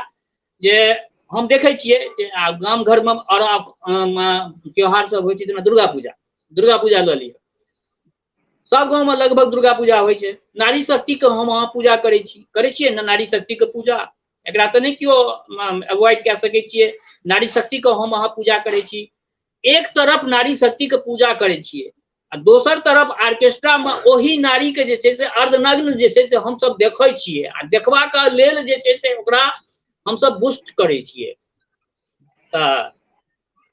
जे हम देखे छियै गाम घर में और त्योहार सब होइ छै जेना दुर्गा पूजा लऽ लिअ सब गाँव में लगभग दुर्गा पूजा होइ छै नारी शक्ति के हम अहाँ पूजा करै छियै ने नारी शक्ति के पूजा एकरा तऽ नहीं केओ अवॉइड कऽ सकै छियै नारी शक्ति के हम अहाँ पूजा करै छी एक तरफ नारी शक्ति के पूजा करै छियै आ दोसर तरफ ऑर्केस्ट्रा में ओही नारी के जे छै से अर्धनग्न जे छै से हम सब देखै छियै आ देखबा के लेल जे छै से ओकरा हम सब बुस्ट करै छियै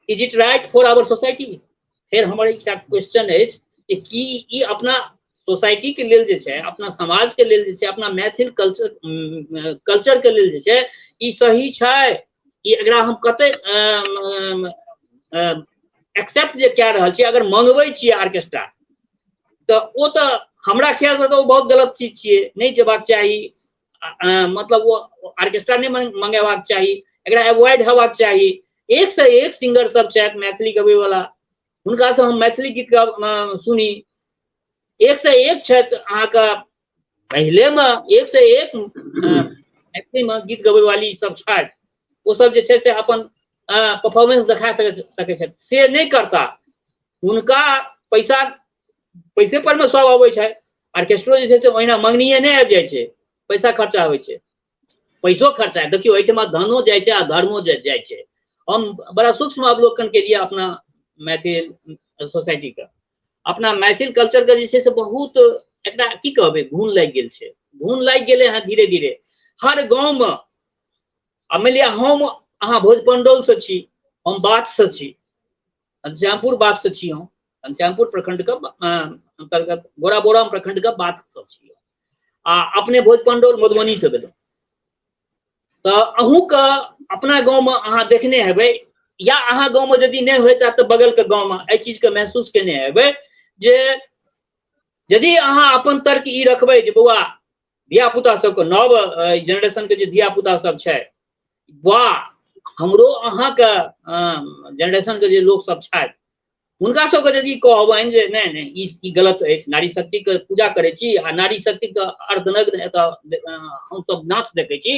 is it right for our society फिर हमर एकटा क्वेश्चन अछि कि ई अपना सोसाइटी के लेल जे छै अपना समाज के लेल जे छै अपना मैथिल कल्चर के लेल जे छै ई सही छै ई एकरा हम कते एक्सेप्ट जे कऽ रहल छियै अगर मंगबै छियै ऑर्केस्ट्रा तऽ ओ तऽ हमरा ख्याल से तऽ ओ बहुत गलत चीज छियै नहीं जेबाक चाही मतलब वो ऑर्केस्ट्रा नहीं मंगेबाक चाही एकरा अवॉइड हेबाक चाही एक से एक सिंगर सब छथि मैथिली गबै वाला हुनका से हम मैथिली गीत सुनी एक से एक छथि अहाँके पहले में एक से एक मैथिली में गीत गबै वाली सब छथि ओ सब जे छै से अपन परफॉर्मेंस देखा सकै छथि से नहीं करता हुनका पैसे पर में सब अबै छै ऑर्केस्ट्रो जे छै से ओहिना मंगनिये नहीं आबि जाइ छै पैसा खर्चा होइ छै पैसो खर्चा देखियो एहिठमा धनो जाइ छै आ धर्मो जाइ छै हम बड़ा सूक्ष्म अवलोकन के लिए अपना मैथिल सोसाइटी के अपना मैथिल कल्चर के जे छै से बहुत एकटा की कहबै घून लागि गेल छै घून लागि गेलै हँ धीरे धीरे हर गाँव में आ मानि लिअ हम अहाँ भोजपंडौल से छी हम बाथ से छी श्यामपुर बाथ से छी हम घनश्यामपुर प्रखंड के अंतर्गत गोराबोराम प्रखंड के बात सब छियै आ अपने भोजपंडौल मधुबनी से गेलहुँ तो अहूँ के अपना गाँव में अहाँ देखने हेबै या अहाँ गाँव में यदि नहीं होता तो बगल के गाँव में एहि चीज के महसूस केने हेबै जे यदि अहाँ अपन तर्क ई रखबै जे बौआ धिया पुता सबके नव जेनरेशन के जे धिया पुता सब छै वाह हमरो अहाँ के जेनरेशन के जे लोग सब छथि हुनका सबके यदि कहबनि जे नहीं नहीं ई गलत अछि नारी शक्ति के पूजा करै छी आ नारी शक्ति के अर्धनग्न एतऽ हम सब नाच देखै छी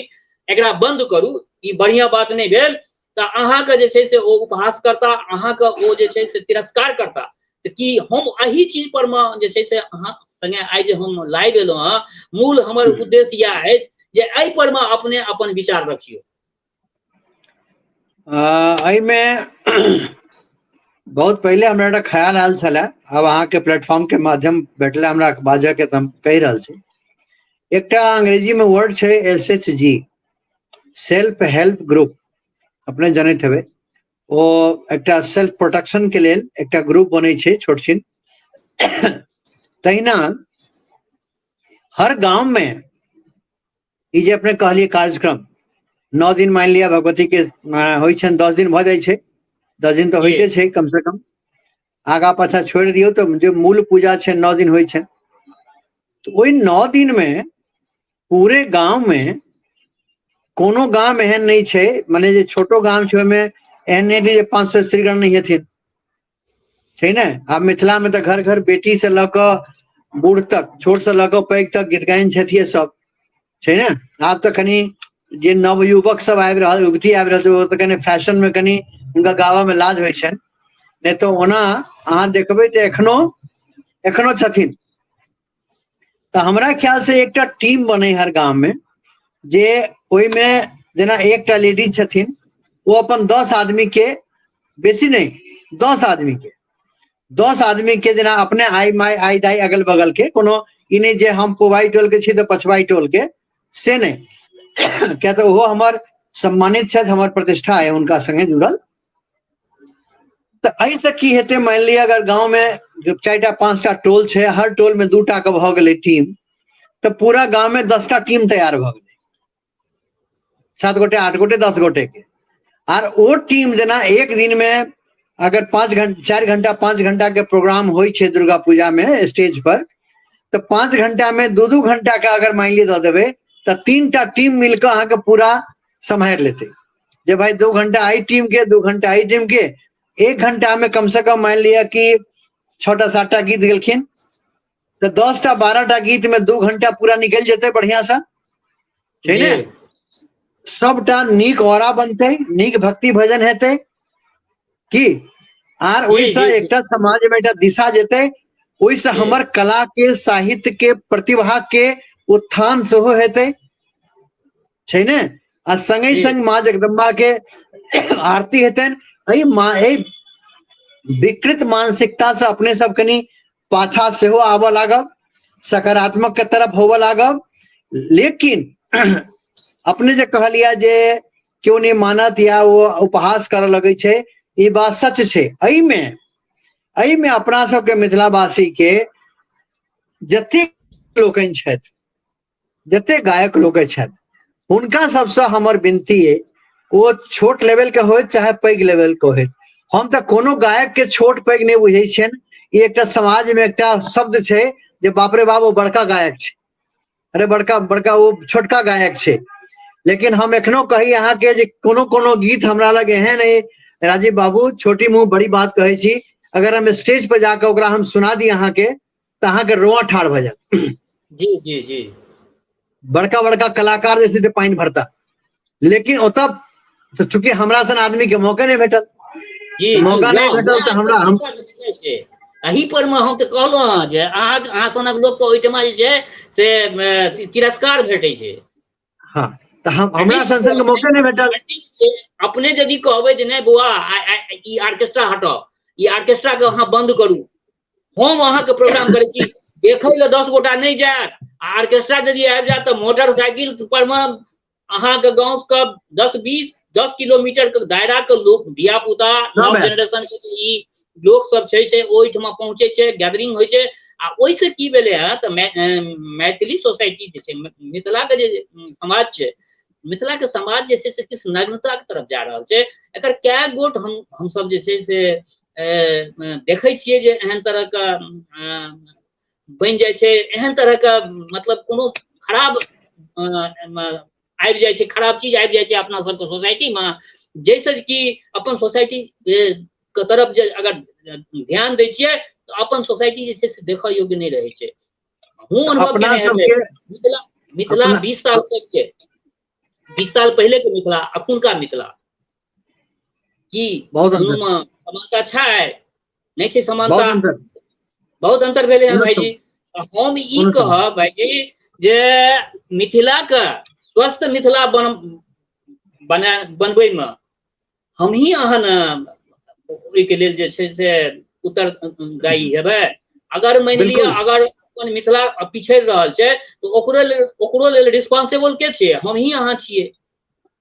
एकरा बंद करू ई बढ़िया बात नहीं भेल तऽ अहाँ के जे छै से ओ उपहास करता अहाँ के ओ जे छै से तिरस्कार करता तऽ की हम एही चीज पर में जे छै से अहाँ संगे आइ जे हम लाइव एलहुँ हँ मूल हमर उद्देश्य इएह अछि जे एहि पर में अपने अपन विचार रखियो। में बहुत पहले हमरा ख्याल आयल छलै अब अहाँ के प्लेटफॉर्म के माध्यम भेटले हमरा बाजय के हम कहि रहल छी एकटा अंग्रेजी में वर्ड छै SHG सेल्फ हेल्प ग्रुप अपने जानैत हेबै ओ एकटा सेल्फ प्रोटेक्शन के लेल एकटा ग्रुप बनै छै छोट छिन तहिना हर गांव में ई जे अपने कहलिए कार्यक्रम 9 दिन मान लिया भगवती के होइ छन 10 दिन भ जाइ छै 10 दिन तो होइते छै कम से कम आगा पाछा छोड़ दियो तो जो मूल पूजा छै 9 दिन होइ छै तो ओई 9 दिन में पूरे गांव में कोनो गांव एहन नहीं छै माने जे छोटो गांव छै में एहन नहीं जे 500 स्त्रीगण नहीं हेथिन छै ने आब मिथिला में तो घर घर बेटी से ल क बूढ़ तक छोट से ल क पैघ तक गीत गायन छथिए सब छै ने आब तो कनी जे नवयुवक सब आबि रहल युवती आबि रहल ओ तो कनी फैशन में कनी उनका गावा में लाज होइ छन नहीं तो ओना अहाँ देखबै तो एखनो छथिन तो हमरा ख्याल से एकटा टीम बने हर गांव में जे ओई में जेना एकटा लेडीज छथिन वो अपन 10 आदमी के बेसी नहीं 10 आदमी के जेना अपने आई माई आई दाई अगल बगल के कोनो ई नहीं जे हम पुवाई टोल के छी तो पछवाई टोल के से नहीं क्या तो वो हमार सम्मानित छथि हमर प्रतिष्ठा है उनका संगे जुड़ल तो ऐसे की हेते मान लिया अगर गांव में 4टा 5टा टोल छै हर टोल में 2टा के भ गेलै टीम तो पूरा गांव में 10टा टीम तैयार भ गेलै 7 गोटे 8 गोटे 10 गोटे के और वो टीम जेना एक दिन में अगर 4 घंटा 5 घंटा के प्रोग्राम होइ छै दुर्गा पूजा में स्टेज पर तो 5 घंटा में 2 घंटा का अगर मान ली दे देवे तो 3टा टीम मिलकर अहाँ के पूरा संभाल लेते जे भाई 2 घंटा आई टीम के 2 घंटा आई टीम के 1 घंटा में कम से कम मान लिया कि 6टा 7टा गीत गेलखिन तो 10टा 12टा गीत में 2 घंटा पूरा निकल जेते बढ़िया सा छै ने सबटा नीक औरा बनते नीक भक्ति भजन हेते की आर ओइसा एकटा समाज में एकटा दिशा जेते ओइसा हमर कला के साहित्य के प्रतिभा के उत्थान सेहो हेते छै ने आ संगे संग माँ जगदम्बा के आरती हेतन एहि माँ विकृत मानसिकता से अपने सब कनी पाछा सेहो आबऽ लागब सकारात्मक के तरफ होबऽ लागब लेकिन अपने जे कहलिया जे क्यों नहीं मानत या वो उपहास करऽ लगे छै ई बात सच छै एहि में अपना सबके मिथिलावासी के जते लोकनि छथि जते गायक लोक छथि हुनका सबसे हमर विनती है वो छोट लेवल के होय चाहे पैघ लेवल के होय हम तो कोनो गायक के छोट पैघ नहीं बुझे छन ई एकटा समाज में एकटा शब्द छै जे बाप रे बाप वो बड़का गायक छै अरे बड़का बड़का वो छोटका गायक छै लेकिन हम एखनो कही अहाँ के जे कोनो गीत हमरा लग एहन है राजीव बाबू छोटी मुंह बड़ी बात कहे छी अगर हम स्टेज पर जाकर ओकरा हम सुना दी अहाँ के तो अहाँ के रोआ ठाड़ भ जात जी जी जी बड़का बड़का कलाकार जैसे से पानी भरता लेकिन ओतऽ तो चूंकि हमरा सन आदमी के मौका नहीं भेटल मौका नहीं भेटल तो हमरा हम एही पर में हम तो कहलहुँ जे अहाँ सनक लोक के ओहिठमा जे छै से तिरस्कार भेटै छै हाँ तो हमरा सन के मौका नहीं भेटल अपने यदि कहबै जे नहीं बौआ ई ऑर्केस्ट्रा हटाओ ई ऑर्केस्ट्रा के अहाँ बंद करू हम अहाँ के प्रोग्राम करै छी देखै ले 10 गोटा नहीं जायत ऑर्केस्ट्रा यदि आबि जात तो मोटरसाइकिल पर में अहाँ के गांव के 10 किलोमीटर के दायरा के लोग धिया पुता नव जनरेशन के ई लोक सब छै से ओहिठमा पहुँचे छै, गैदरिंग होइ छै। आ ओहिसँ की भेलै हँ तऽ मैथिली सोसाइटी जे छै, मिथिलाके जे समाज छै, मिथिलाके समाज जे छै से किछु नग्नताके तरफ जा रहल छै। एकर कए गोट हमसब जे छै से देखै छियै जे एहन तरहके बनि जाइ छै, एहन तरहके मतलब कोनो खराब आबि जाइ छै, खराब चीज आबि जाइ छै अपना सबके सोसाइटीमे, जाहिसँ कि अपन सोसाइटी के तरफ जे अगर ध्यान दै छियै तऽ अपन सोसाइटी जे छै से देखऽ योग्य नहीं रहे छै। हूँ अनुभव अपना केने हेबै, सबके मिथिला अपना 20 साल तक के 20 साल पहले के मिथिला, अखुनका मिथिला की बहुत अंतर, दुनूमे समानता छै? नहीं छै समानता, बहुत अंतर, बहुत अंतर भेलै हँ कोनो भाईजी। हम ई कोनो समय कहब भाईजी जे मिथिलाके स्वस्थ मिथिला बनबैमे हमही अहाँ ने ओहिके लेल जे छै से उत्तरदायी हेबै। अगर मानि लिअ बिल्कुल अगर अपन मिथिला पिछड़ि रहल छै तऽ ओकरो लेल रिस्पॉन्सिबल के छियै? हमही अहाँ छियै,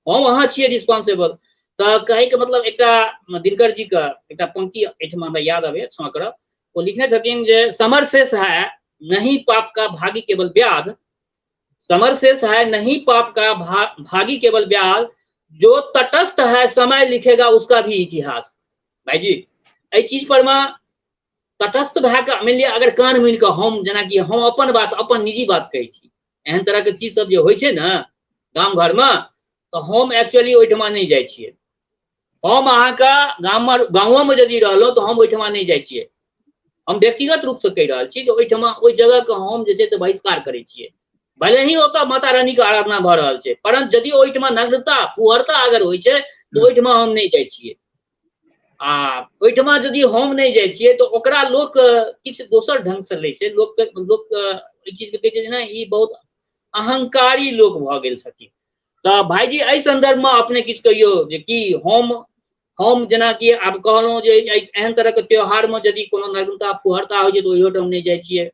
हम अहाँ छियै रिस्पॉन्सिबल। तऽ कहैके मतलब एकटा दिनकर जी के एकटा पंक्ति एहिठाम हमरा याद आबैया, क्षमा करब, वो लिखने छथिन जे समर शेष है नहीं पाप का भागी केवल व्याध, समर शेष है नहीं पाप का भागी केवल व्याध, जो तटस्थ है समय लिखेगा उसका भी इतिहास। भाईजी एहि चीज पर में तटस्थ भए कऽ मानि लिअ अगर कान मुनि कऽ हम, जेनाकि हम अपन बात, अपन निजी बात कहै छी, एहन तरहके चीज सब जे होइ छै ने गाम घरमे, तऽ हम एक्चुअली ओहिठमा नहीं जाइ छियै। हम अहाँके गाँवोमे यदि रहलहुँ तऽ हम ओहिठमा नहीं जाइ छियै। हम व्यक्तिगत रूपसँ कहि रहल छी जे ओहिठमा ओहि जगहके हम जे छै से बहिष्कार करै छियै। भले ही ओतऽ माता रानीके आराधना भऽ रहल छै, परंतु यदि ओहिठमा नग्नता फुहरता अगर होइ छै तऽ ओहिठमा हम नहीं जाइ छियै। आ ओहिठमा यदि हम नहीं जाइ छियै तऽ ओकरा लोक किछु दोसर ढंग से लै छै। लोक एहि चीजके कहै छै जे नहि ई बहुत अहंकारी लोक भऽ गेल छथिन। तऽ भाईजी एहि संदर्भमे अपने किछु कहियौ जे कि हम जेनाकि आब कहलहुँ जे एहन तरहके त्योहारमे यदि कोनो नग्नता फुहरता होइ छै तऽ ओहियो ठाम नहीं जाइ छियै।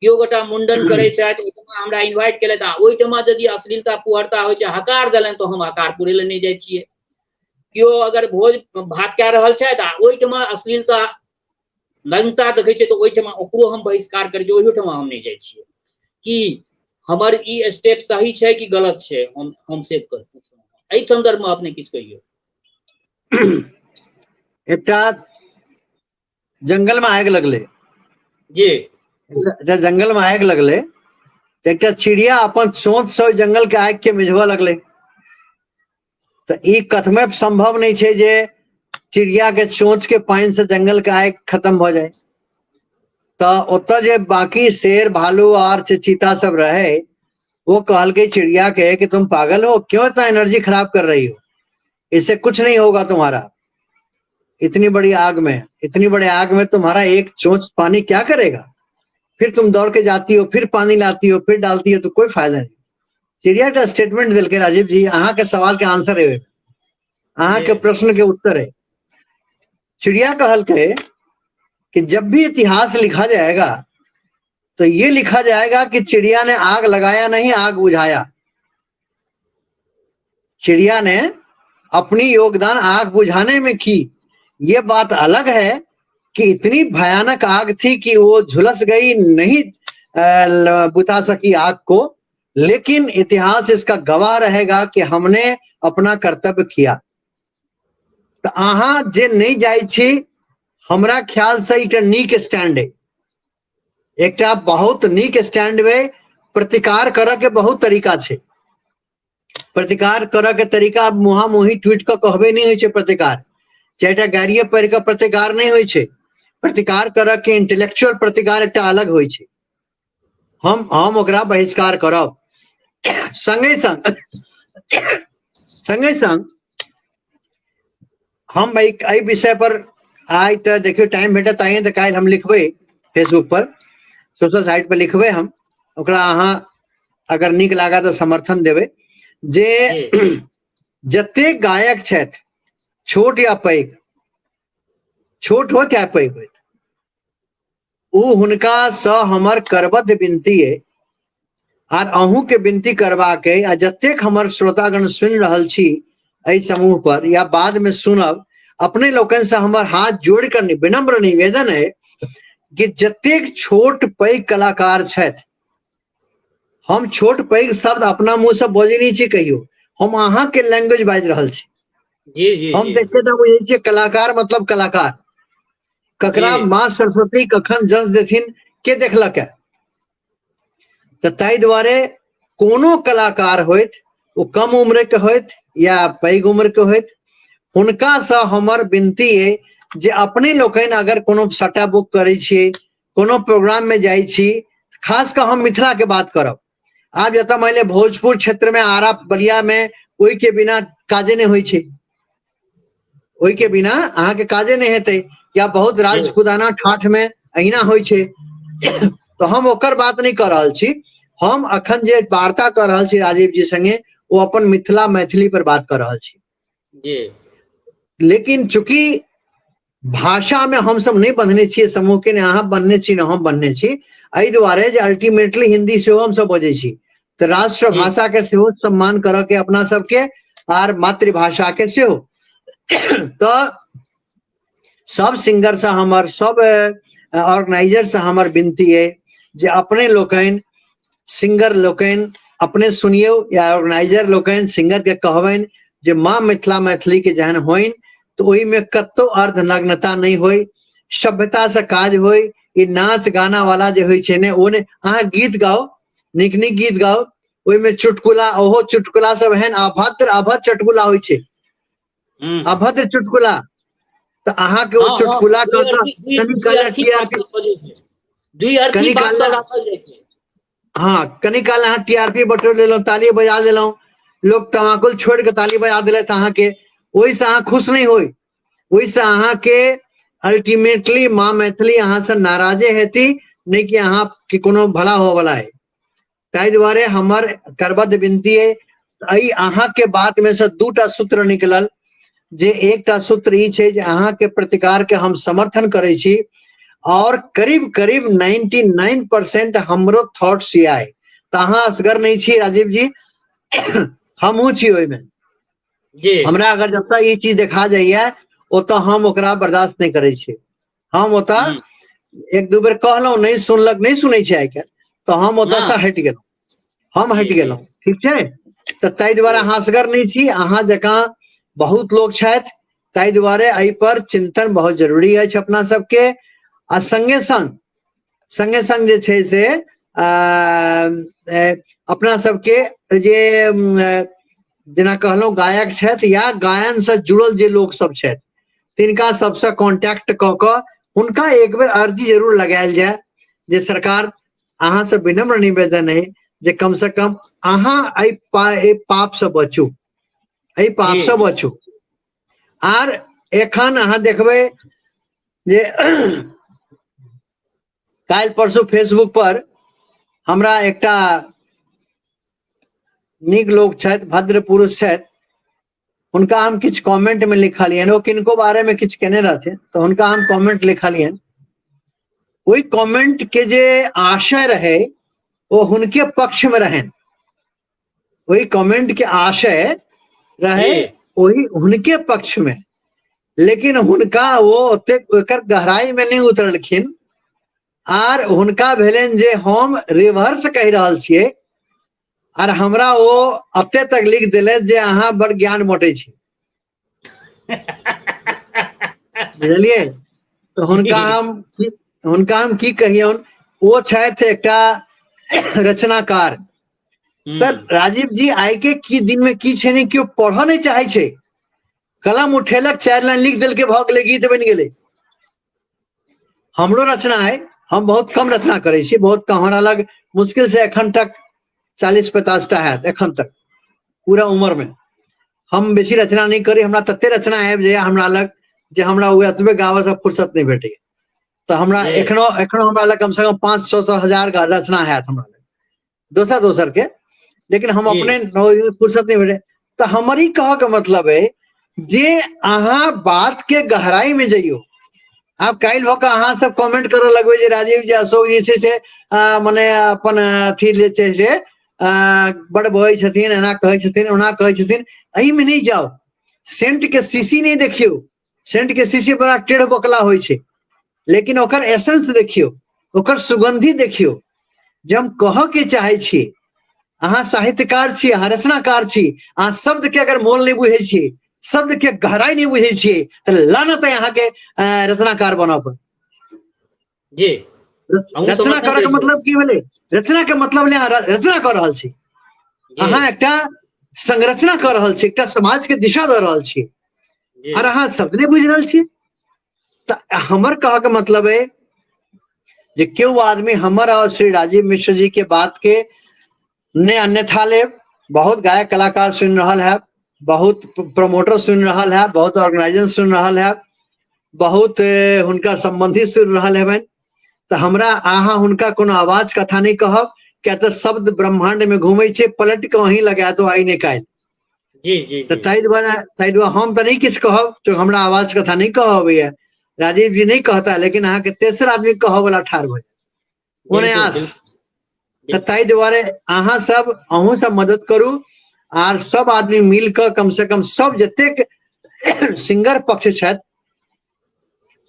केओ गोटा मुंडन करै छथि, हमरा इन्वाइट केलथि आ ओहिठमा यदि अश्लीलता फुहरता होइ छै, हकार देलनि तऽ हम हकार पुरै लए नहीं जाइ छियै। केओ अगर भोज भात कए रहल छथि आ ओहिठमा अश्लीलता नग्नता देखै छै तऽ ओहिठमा ओकरो हम बहिष्कार करै छियै, ओहिठमा हम नहीं जाइ छियै। कि हमर ई स्टेप सही छै कि गलत छै? हम से एहि संदर्भमे अपने किछु कहियौ। एकटा जंगल में आगि लगलै जी जंगल में आगि लगलै तऽ एकटा चिड़िया अपन चोंच से जंगल के आगि के मिझबऽ लगलै। तऽ ई कथमे संभव नहीं छै जे चिड़िया के चोंच के पानि से जंगल के आगि खत्म भऽ जाए। तऽ ओतऽ जे बाकी शेर भालू और चीता सब रहे, वो कहलकै चिड़िया के कि तुम पागल हो, क्यों इतना एनर्जी खराब कर रही हो, इससे कुछ नहीं होगा तुम्हारा। इतनी बड़ी आग में तुम्हारा एक चोंच पानी क्या करेगा? फिर तुम दौड़ के जाती हो, फिर पानी लाती हो, फिर डालती हो, तो कोई फायदा नहीं। चिड़िया का स्टेटमेंट दिल के राजीव जी, अहाँ के सवाल के आंसर है, अहाँ के प्रश्न के उत्तर है। चिड़िया कहलकै कि जब भी इतिहास लिखा जाएगा तो ये लिखा जाएगा कि चिड़िया ने आग लगाया नहीं, आग बुझाया। चिड़िया ने अपनी योगदान आग बुझाने में की। ये बात अलग है कि इतनी भयानक आग थी कि वो झुलस गई, नहीं बुझा सकी आग को, लेकिन इतिहास इसका गवाह रहेगा कि हमने अपना कर्तव्य किया। तो अहाँ जे नहीं जाइ छी, हमरा ख्याल से एकटा नीक स्टैंड है, एकटा बहुत नीक स्टैंड में प्रतिकार करऽ के बहुत तरीका छै। प्रतिकार करऽ के तरीका मुहा मुही ट्वीट के कहबे नहीं होइ छै। प्रतिकार चारिटा गाड़िए पढ़ि के प्रतिकार नहीं होइ छै। प्रतिकार करऽ के इंटेलेक्चुअल प्रतिकार एकटा अलग होइ छै। हम ओकरा बहिष्कार करब। संगे संग हम एहि विषय पर आइ तऽ देखियो टाइम भेटत आइ तऽ काल्हि हम लिखबै फेसबुक पर, सोशल साइट पर लिखबै हम, ओकरा अहाँ अगर नीक लागा तऽ समर्थन देबै। जे जतेक गायक छथि, छोट या पैघ, छोट होत या पैघ होत, ओ हुनकासँ हमर करबद्ध विनती अइ आर अहूँ के विनती करबाक अइ। आ जतेक हमर श्रोतागण सुनि रहल छी एहि समूह पर या बाद में सुनब, अपने लोकन से हमार हाथ जोड़ कर विनम्र निवेदन है कि जतेक छोट पैघ कलाकार छथि, हम छोट पैघ शब्द अपना मुंह से बजे नहीं छी कहियो, हम अहाँ के लैंग्वेज बाज रहल छी। जी जी हम जी देखते तो वो यही कलाकार मतलब कलाकार, ककरा जी माँ सरस्वती कखन जस देथिन के देखलक है। तो ताहि दुआरे कोनो कलाकार होइत, वो कम उम्र के होइत या पैघ उम्र के होइत, हुनका से हमर विनती है जे अपने लोकन अगर कोनो सटा बुक करे छी, कोनो प्रोग्राम में जाई छी, खास कर हम मिथिला के बात करब। आप जतऽ मान लिअ भोजपुर क्षेत्र में, आरा बलिया में ओहि के बिना काजे नहीं होई छै, ओहि के बिना अहाँ के काजे नहीं हेतै, या बहुत राजपुताना ठाठ में अहिना होई छै। तो हम ओकर बात नहीं कर रहल छी, हम अखन जे वार्ता कर रहल छी राजीव जी संगे, वो अपन मिथिला मैथिली पर बात कर रहल छी। जी लेकिन चूंकि भाषा में हम सब नहीं बंधने छियै समूह के, ने अहाँ बंधने छी ने हम बंधने छी, एहि दुआरे जे अल्टीमेटली हिंदी सेहो हम सब बजै छी, तो राष्ट्र जी भाषा के सेहो सम्मान करऽ के अपना सबके, आर मातृभाषा के सेहो। तो सब सिंगर से हमर, सब ऑर्गेनाइजर से हमर विनती है जे अपने लोकन सिंगर लोकन अपने सुनियो, या ऑर्गेनाइजर लोकन सिंगर के कहबन जे माँ मिथिला मैथिली के जहन होइन तो ओहि में कतो अर्ध नग्नता नहीं होई, सभ्यता से काज होई। ये नाच गाना वाला जे होई छै ने, ओने अहाँ गीत गाओ, नीक नीक गीत गाओ, ओहि में चुटकुला, ओहो चुटकुला सब एहन अभद्र अभद्र चुटकुला होई छै, अभद्र चुटकुला। तो अहाँ के वो हाँ हाँ चुटकुला दुई कहता कनी काल टीआरपी, अर्थी कनी बात काल, सब राखल जाइ छै। हाँ कनी काल अहाँ टीआरपी बटोर लेलहुँ, ताली बजा देलहुँ, लोग तमाकुल छोड़ के ताली बजा दिलथि अहाँ के, ओहि से अहाँ खुश नहीं होई, ओहि से अहाँ के अल्टीमेटली माँ मैथिली अहाँ से नाराजे हेती, नहीं कि अहाँ के कोनो भला हो वाला है। ताहि दुआरे हमर करबद्ध विनती है, एहि अहाँ के बात में से दूटा सूत्र निकलल, जे एकटा सूत्र ई छै जे अहाँ के प्रतिकार के हम समर्थन करै छी, और करीब करीब 99% हमरो थॉट्स ये आए, तो अहाँ असगर नहीं छी राजीव जी, हमहू छी ओहि में। जी हमरा अगर जब तक ये चीज देखा जाइए ओतऽ हम ओकरा बर्दाश्त नहीं करे छी, हम ओतऽ एक दू बेर कहलहुँ नहीं सुनलक, नहीं सुनै छै आइ काल्हि, तो हम ओतऽ से हटि गेलहुँ, हम हटि गेलहुँ, ठीक छै। तो ताहि दुआरे अहाँ असगर नहीं छी, अहाँ जकाँ बहुत लोग छथि, ताहि दुआरे एहि पर चिंतन बहुत जरूरी अछि अपना सबके। आ संगे संग जे छै से अपना सबके जे जेना कहलहुँ गायक छथि या गायन से जुड़ल जे लोग सब छथि, तिनका सबसे कांटेक्ट कऽ कऽ हुनका एक बेर अर्जी जरूर लगायल जाय जे सरकार अहाँ से विनम्र निवेदन है जे कम से कम अहाँ एहि पाप से बचू, एहि पाप से बचू। आर एखन अहाँ देखबै जे काल्हि परसू फेसबुक पर हमरा एकटा नीक लोग छथि, भद्र पुरुष छथि, हुनका हम किछु कमेंट में लिखलियनि, वो किनको बारे में किछु केने रहथिन, तो हुनका हम कमेंट लिखलियनि। ओहि कमेंट के जे आशय रहे वो हुनके पक्ष में रहन, वही कमेंट के आशय रहे वही उनके पक्ष में, लेकिन हुनका वो ओतेक गहराई में नहीं उतरलखिन, आर हुनका भेलन जे हम रिवर्स कह रहल छियै, आर हमरा वो अते तक लिख दिले जे अहाँ बड़ ज्ञान मोटे छी, बुझलिए। तो हुनका हम की कहियौन, वो छथि एकटा रचनाकार। तो राजीव जी आइ के की दिन में की छै नहीं, क्यों पढ़ नहीं चाहे छे, कलम उठेलक 4 लाइन लिख दिल के भऽ गेलै, गीत बन गेलै। हमरो रचना है, हम बहुत कम रचना करे छी, बहुत कम, हमरा लग मुश्किल से एखन तक 40-50 टा है एखन तक पूरा उम्र में। हम बेसी रचना नहीं करी, हमरा तते रचना आबि जाइए हमरा लग जे हमरा एतबे गावऽ से फुर्सत नहीं भेटै। तो हमरा एखनो हमरा लग कम से कम 500 से 1000 रचना है हमरा लग, दोसर के, लेकिन हम अपने फुर्सत नहीं भेटे। तो हमारी कह के मतलब है जे अहाँ बात के गहराई में जाइयो। आप काल्हि भऽ कऽ अहाँ सब कमेंट करऽ लगबै जे राजीव जी अशोक जी छै से मने अपन अथी जे छै से बड़ बहै छथिन, एना कहै छथिन, ओना कहै छथिन, एहि में नहीं जाओ। सेंट के शीशी नहीं देखियो, सेंट के शीशी बड़ा टेढ़ बोकला होई छे, लेकिन ओकर एसेंस देखियो, ओकर सुगंधि देखियो। जब हम कह के चाहे छी, अहाँ साहित्यकार छी, अहाँ रचनाकार छी, अहाँ शब्द के अगर मोल नहीं बुझे छी, शब्द के गहराई नहीं बुझे छी, तो लानत है अहाँ के रचनाकार बनब। जी हमहूँ रचना समर्थन करऽ करै के छी। मतलब की भेलै? रचना के मतलब ले अहाँ रचना कर रहल छी, जी अहाँ एकटा संरचना कर रहल छी, एकटा समाज के दिशा दे रहल छी, जी और अहाँ शब्द नहीं बुझ रहल छी। तो हमर कह के मतलब है जे क्यों आदमी हमर और श्री राजीव मिश्र जी के बात के ने अन्यथा ले। बहुत गायक कलाकार सुन रहा है, बहुत प्रमोटर सुन रहा है, बहुत ऑर्गेनाइजर सुन रहा है, बहुत हुनका संबंधी सुन रहा है। तो हमरा अहाँ हुनका कोनो आवाज कथा नहीं कहब, क्या तो शब्द ब्रह्मांड में घूमे छे, पलट के वहीं लगा तो आई नहीं काल। जी जी तो जी ताहि दुआरे हम तो नहीं किछ कहब, तो हमरा आवाज कथा नहीं कहब है। राजीव जी नहीं कहता, लेकिन अहाँ के तेसर आदमी कह वाला ठार भए ओने बिल्कुल आस। तो बिल्कुल ताहि दुआरे अहाँ सब, अहूँ सब मदद करू, आर सब आदमी मिलकर कम से कम सब जतेक सिंगर पक्ष छथि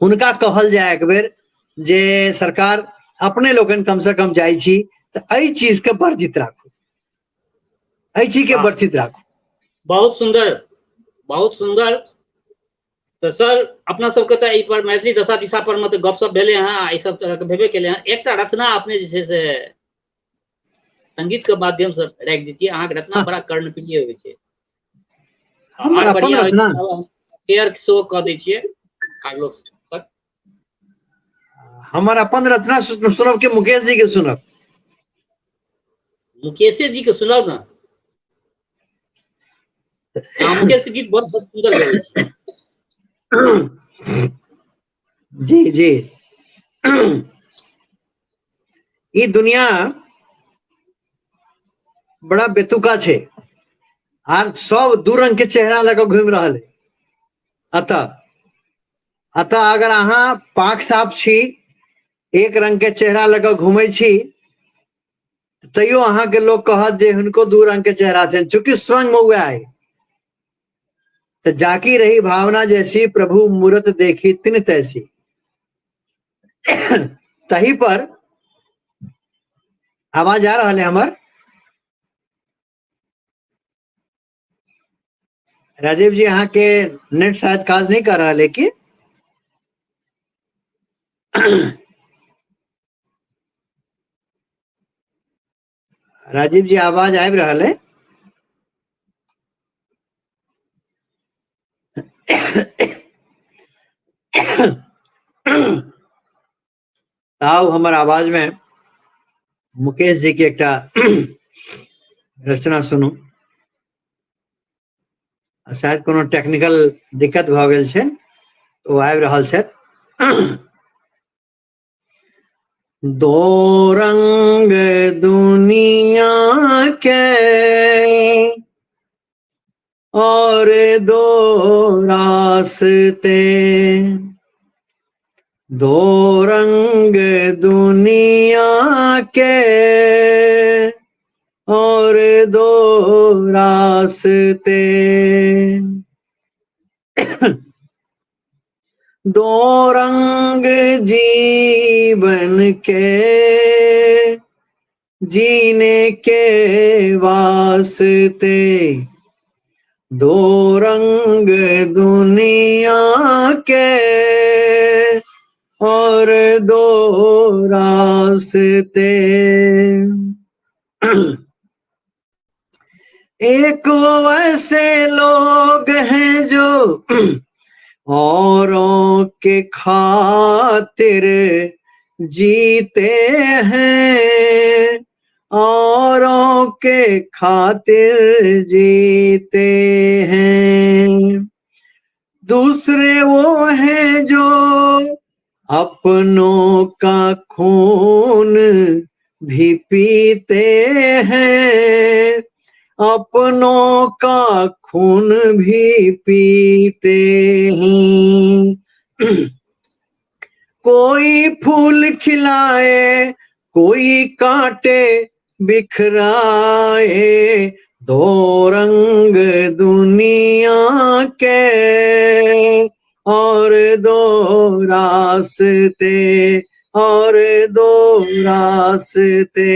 हुनका कहल जाए एक बेर जे सरकार अपने लोगन कम से कम जाइ छी तो एहि चीज के वर्जित राखू, एहि चीज के वाह वर्जित राखू। बहुत सुंदर, बहुत सुंदर। तो सर अपना सबके तो एहि पर मैथिली दशा दिशा पर में तो गपशप भेले हैं, ई सब तरह के भेबे केले हैं। एकटा रचना अपने जे छै से संगीत के माध्यम से राखि दीजिए, अहाँ के रचना बड़ा कर्णप्रिय होइ छै, हमर और अपन बढ़िया रचना, शेयर सेहो कऽ दै छियै आर लोग तक। हमर अपन रचना सुनब के मुकेश जी के सुनब? मुकेशे जी के सुनाउ ना, अहाँ मुकेश के गीत बहुत सुंदर गबै छी। जी जी ये दुनिया बड़ा बेतुका छे, आर सब दू रंग के चेहरा लगा घूम रहा है। अतः अगर अहाँ पाक साफ छी, एक रंग के चेहरा लगा घूमे छी, तैयो अहाँ के लोग कहत जे हुनको दू रंग के चेहरा छे, चूंकि स्वयं मौआ है। तो जाकी रही भावना जैसी, प्रभु मूरत देखी तिन तैसी। तही पर आवाज आ रहा है हमर? राजीव जी अहाँ के नेट शायद काज नहीं कर रहा है कि? राजीव जी आवाज आबि रहल है? आओ हमर आवाज में मुकेश जी के एकटा रचना सुनू। शायद कोनो टेक्निकल दिक्कत भ गेल छै, तो आबि रहल छै। दो रंग दुनिया के और दो रास्ते, दो रंग दुनिया के और दो रास्ते, दो रंग जीवन के जीने के वास्ते, दो रंग दुनिया के और दो रास्ते। एक वो ऐसे लोग हैं जो औरों के खातिर जीते हैं, औरों के खातिर जीते हैं। दूसरे वो हैं जो अपनों का खून भी पीते हैं, अपनों का खून भी पीते हैं। कोई फूल खिलाए, कोई कांटे बिखराए, दो रंग दुनिया के और दो रास्ते, और दो रास्ते।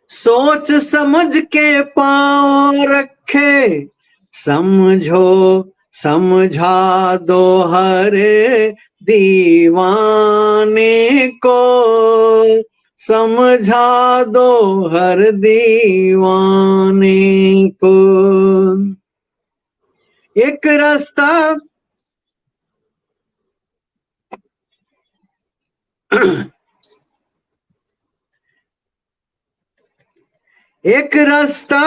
सोच समझ के पाँव रखे, समझो समझा दो हर दीवाने को, समझा दो हर दीवाने को। एक रास्ता एक रास्ता,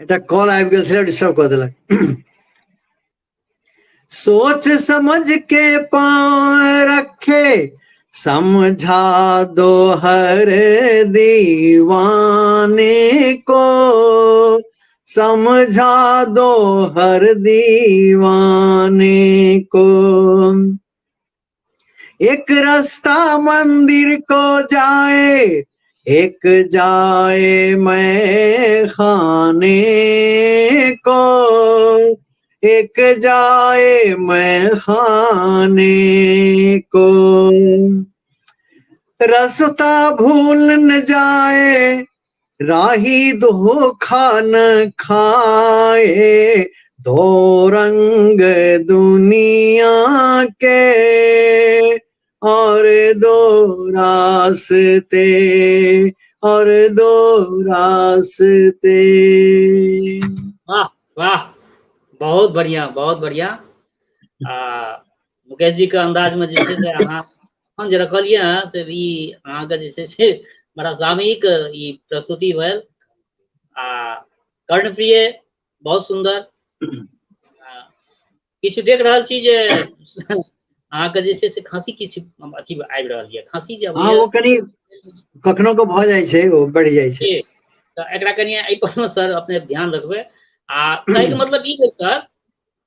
এটা কল আইব গেল ছিল, ডিস্টার্ব করে দিল। सोच समझ के पाँव रखे, समझा दो हर दीवाने को, समझा दो हर दीवाने को। एक रास्ता मंदिर को जाए, एक जाए मैं खाने को, एक जाए मैं खाने को। रास्ता भूल न जाए, राही धोखा न खाए, दो रंग दुनिया के, और दो रास्ते, और दो रास्ते। वाह वाह, बहुत बढ़िया बहुत बढ़िया। मुकेश जी के अंदाज में जे छै से अहाँ जे रखलिए हैं से ई अहाँ के जे छै से बड़ा सामयिक ई प्रस्तुति भेल, कर्णप्रिय, बहुत सुंदर। किछु देख रहल छी जे अहाँ के जे छै से खांसी किछु अथी आबि रहल ये, खांसी जे हाँ वो कनी कखनो को भ जाय छै, वो बढ़ जाय छै। त एकरा कनी एहि पर सर अपने ध्यान रखबै। कहे के मतलब ई है सर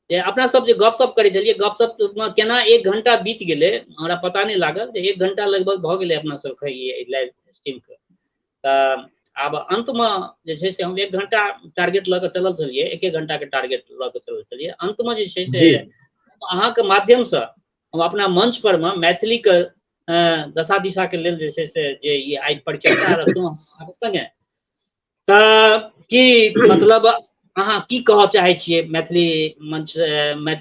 जे अपना सब जे गपशप करे छलिए, गपशप में केना 1 घंटा बीत गेले हमरा पता नहीं लागल, जे 1 घंटा लगभग भ गेले अपना सब के ई लाइव स्ट्रीम के। त आब अंत में जे छै से हम 1 घंटा टारगेट ल के चलल छलिए, 1 घंटा के टारगेट ल के चलल छलिए। अंत में जे छै से अहाँ के माध्यम से हम अपना मंच पर में मैथिली के दशा दिशा के लेल जे छै से जे ई आइ परिचर्चा रखलहुँ संगे, त की मतलब अहाँ की कह चाहे छिए मैथिली मंच,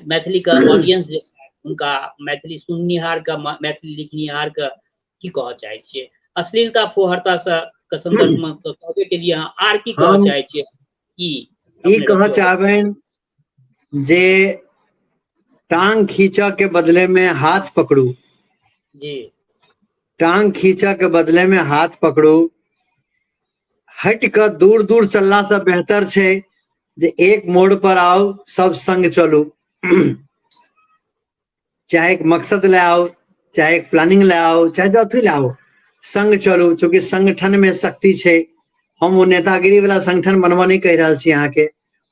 मैथिली का ऑडियंस जे उनका, मैथिली सुननिहार का, मैथिली लिखनिहार का की कह चाहे छिए? अश्लीलता फोहरता से के संदर्भ में कहबे के लिए अहाँ आर की कह चाहे छिए? ई कह चाहबेन जे टांग खींचा के बदले में हाथ पकड़ू। जी। टांग खींचा के बदले में हाथ पकड़ू। हट कर दूर दूर चलना से बेहतर छे जे एक मोड़ पर आओ, सब संग चलू। चाहे एक मकसद ले आओ, चाहे एक प्लानिंग ले आओ, चाहे जो ले आओ, संग चलू। चूंकि संगठन में शक्ति छे। हम वो नेतागिरी वाला संगठन बनवा नहीं कह रहा छी यहाँ के,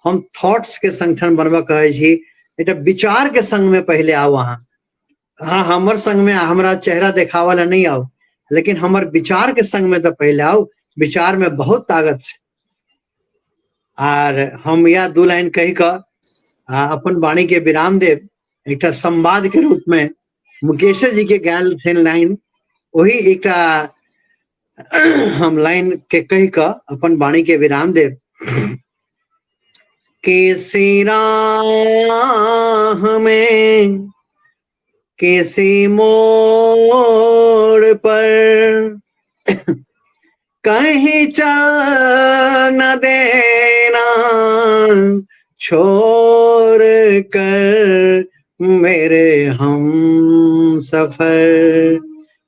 हम थॉट्स के संगठन बनवा कहे छी। एटा विचार के संग में पहले आओ अहाँ। हाँ, हमर संग में हमरा चेहरा देखावा ला नहीं आओ, लेकिन हमर विचार के संग में तो पहले आओ। विचार में बहुत ताकत है। और हम यह 2 लाइन कही का अपन वाणी के विराम देव। एक संवाद के रूप में मुकेश जी के गायल थे लाइन, वही एक हम लाइन के कही का अपन वाणी के विराम देव। किसी राह में, किसी मोड़ पर, कहीं चल न देना छोड़ कर मेरे हम सफर,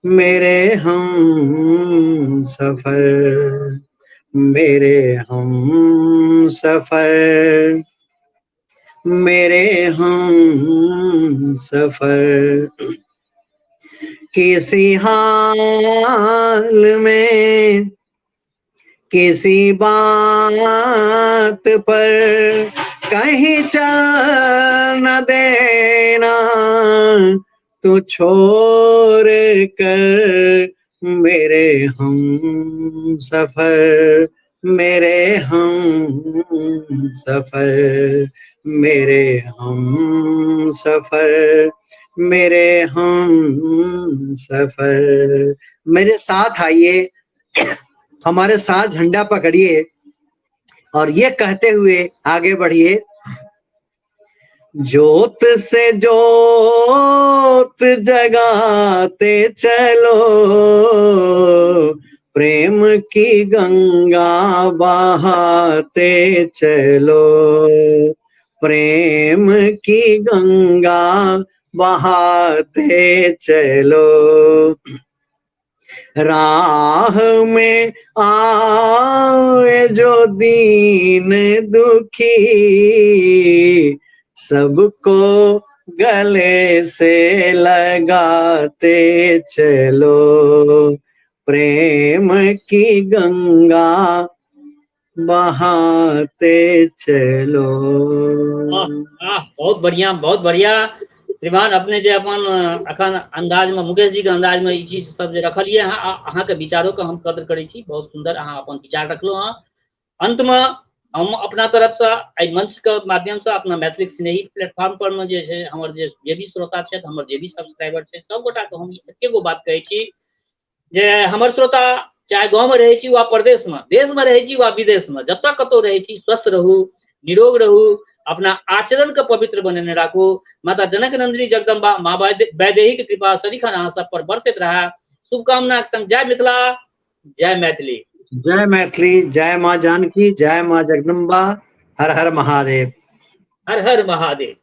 मेरे हम सफर, मेरे हम सफर, मेरे हम सफर। किसी हाल में, किसी बात पर, कहीं चल न देना तू छोड़ कर मेरे हम सफर, मेरे हम सफर, मेरे हम सफर, मेरे हम सफर। मेरे साथ आइए, हमारे साथ झंडा पकड़िए और ये कहते हुए आगे बढ़िए, ज्योत से ज्योत जगाते चलो, प्रेम की गंगा बहाते चलो, प्रेम की गंगा बहाते चलो। राह में आए जो दीन दुखी, सबको गले से लगाते चलो, प्रेम की गंगा बहाते चलो। बहुत बढ़िया, बहुत बढ़िया श्रीमान। अपने जे अपन अखन अंदाज में, मुकेश जी के अंदाज में ई चीज सब जे रखलिए अहाँ के विचारों के हम कदर करै छी। बहुत सुंदर अहाँ अपन विचार रखलहुँ हँ। अंत में हम अपना तरफ से एहि मंच के माध्यम से अपना मैथिली स्नेही प्लेटफॉर्म पर में जे छै हमर जे भी श्रोता छथि, हमर जे भी सब्सक्राइबर छै, सब गोटा के हम एकेगो बात कहै छी जे हमर श्रोता चाहे गाँव में रहै छी वा प्रदेश में, देश में रहै छी वा विदेश में, जतऽ कतौ रहै छी, स्वस्थ रहू, निरोग रहू, अपना आचरण के पवित्र बनेने राखू। माता जनक नंदिनी जगदम्बा माँ वैदेही के कृपा सदिखन अहाँ सब पर बरसैत रहा। शुभकामना के संग जय मिथिला, जय मैथिली। जय मैथिली, जय माँ जानकी, जय माँ जगदम्बा, हर हर महादेव। हर हर महादेव।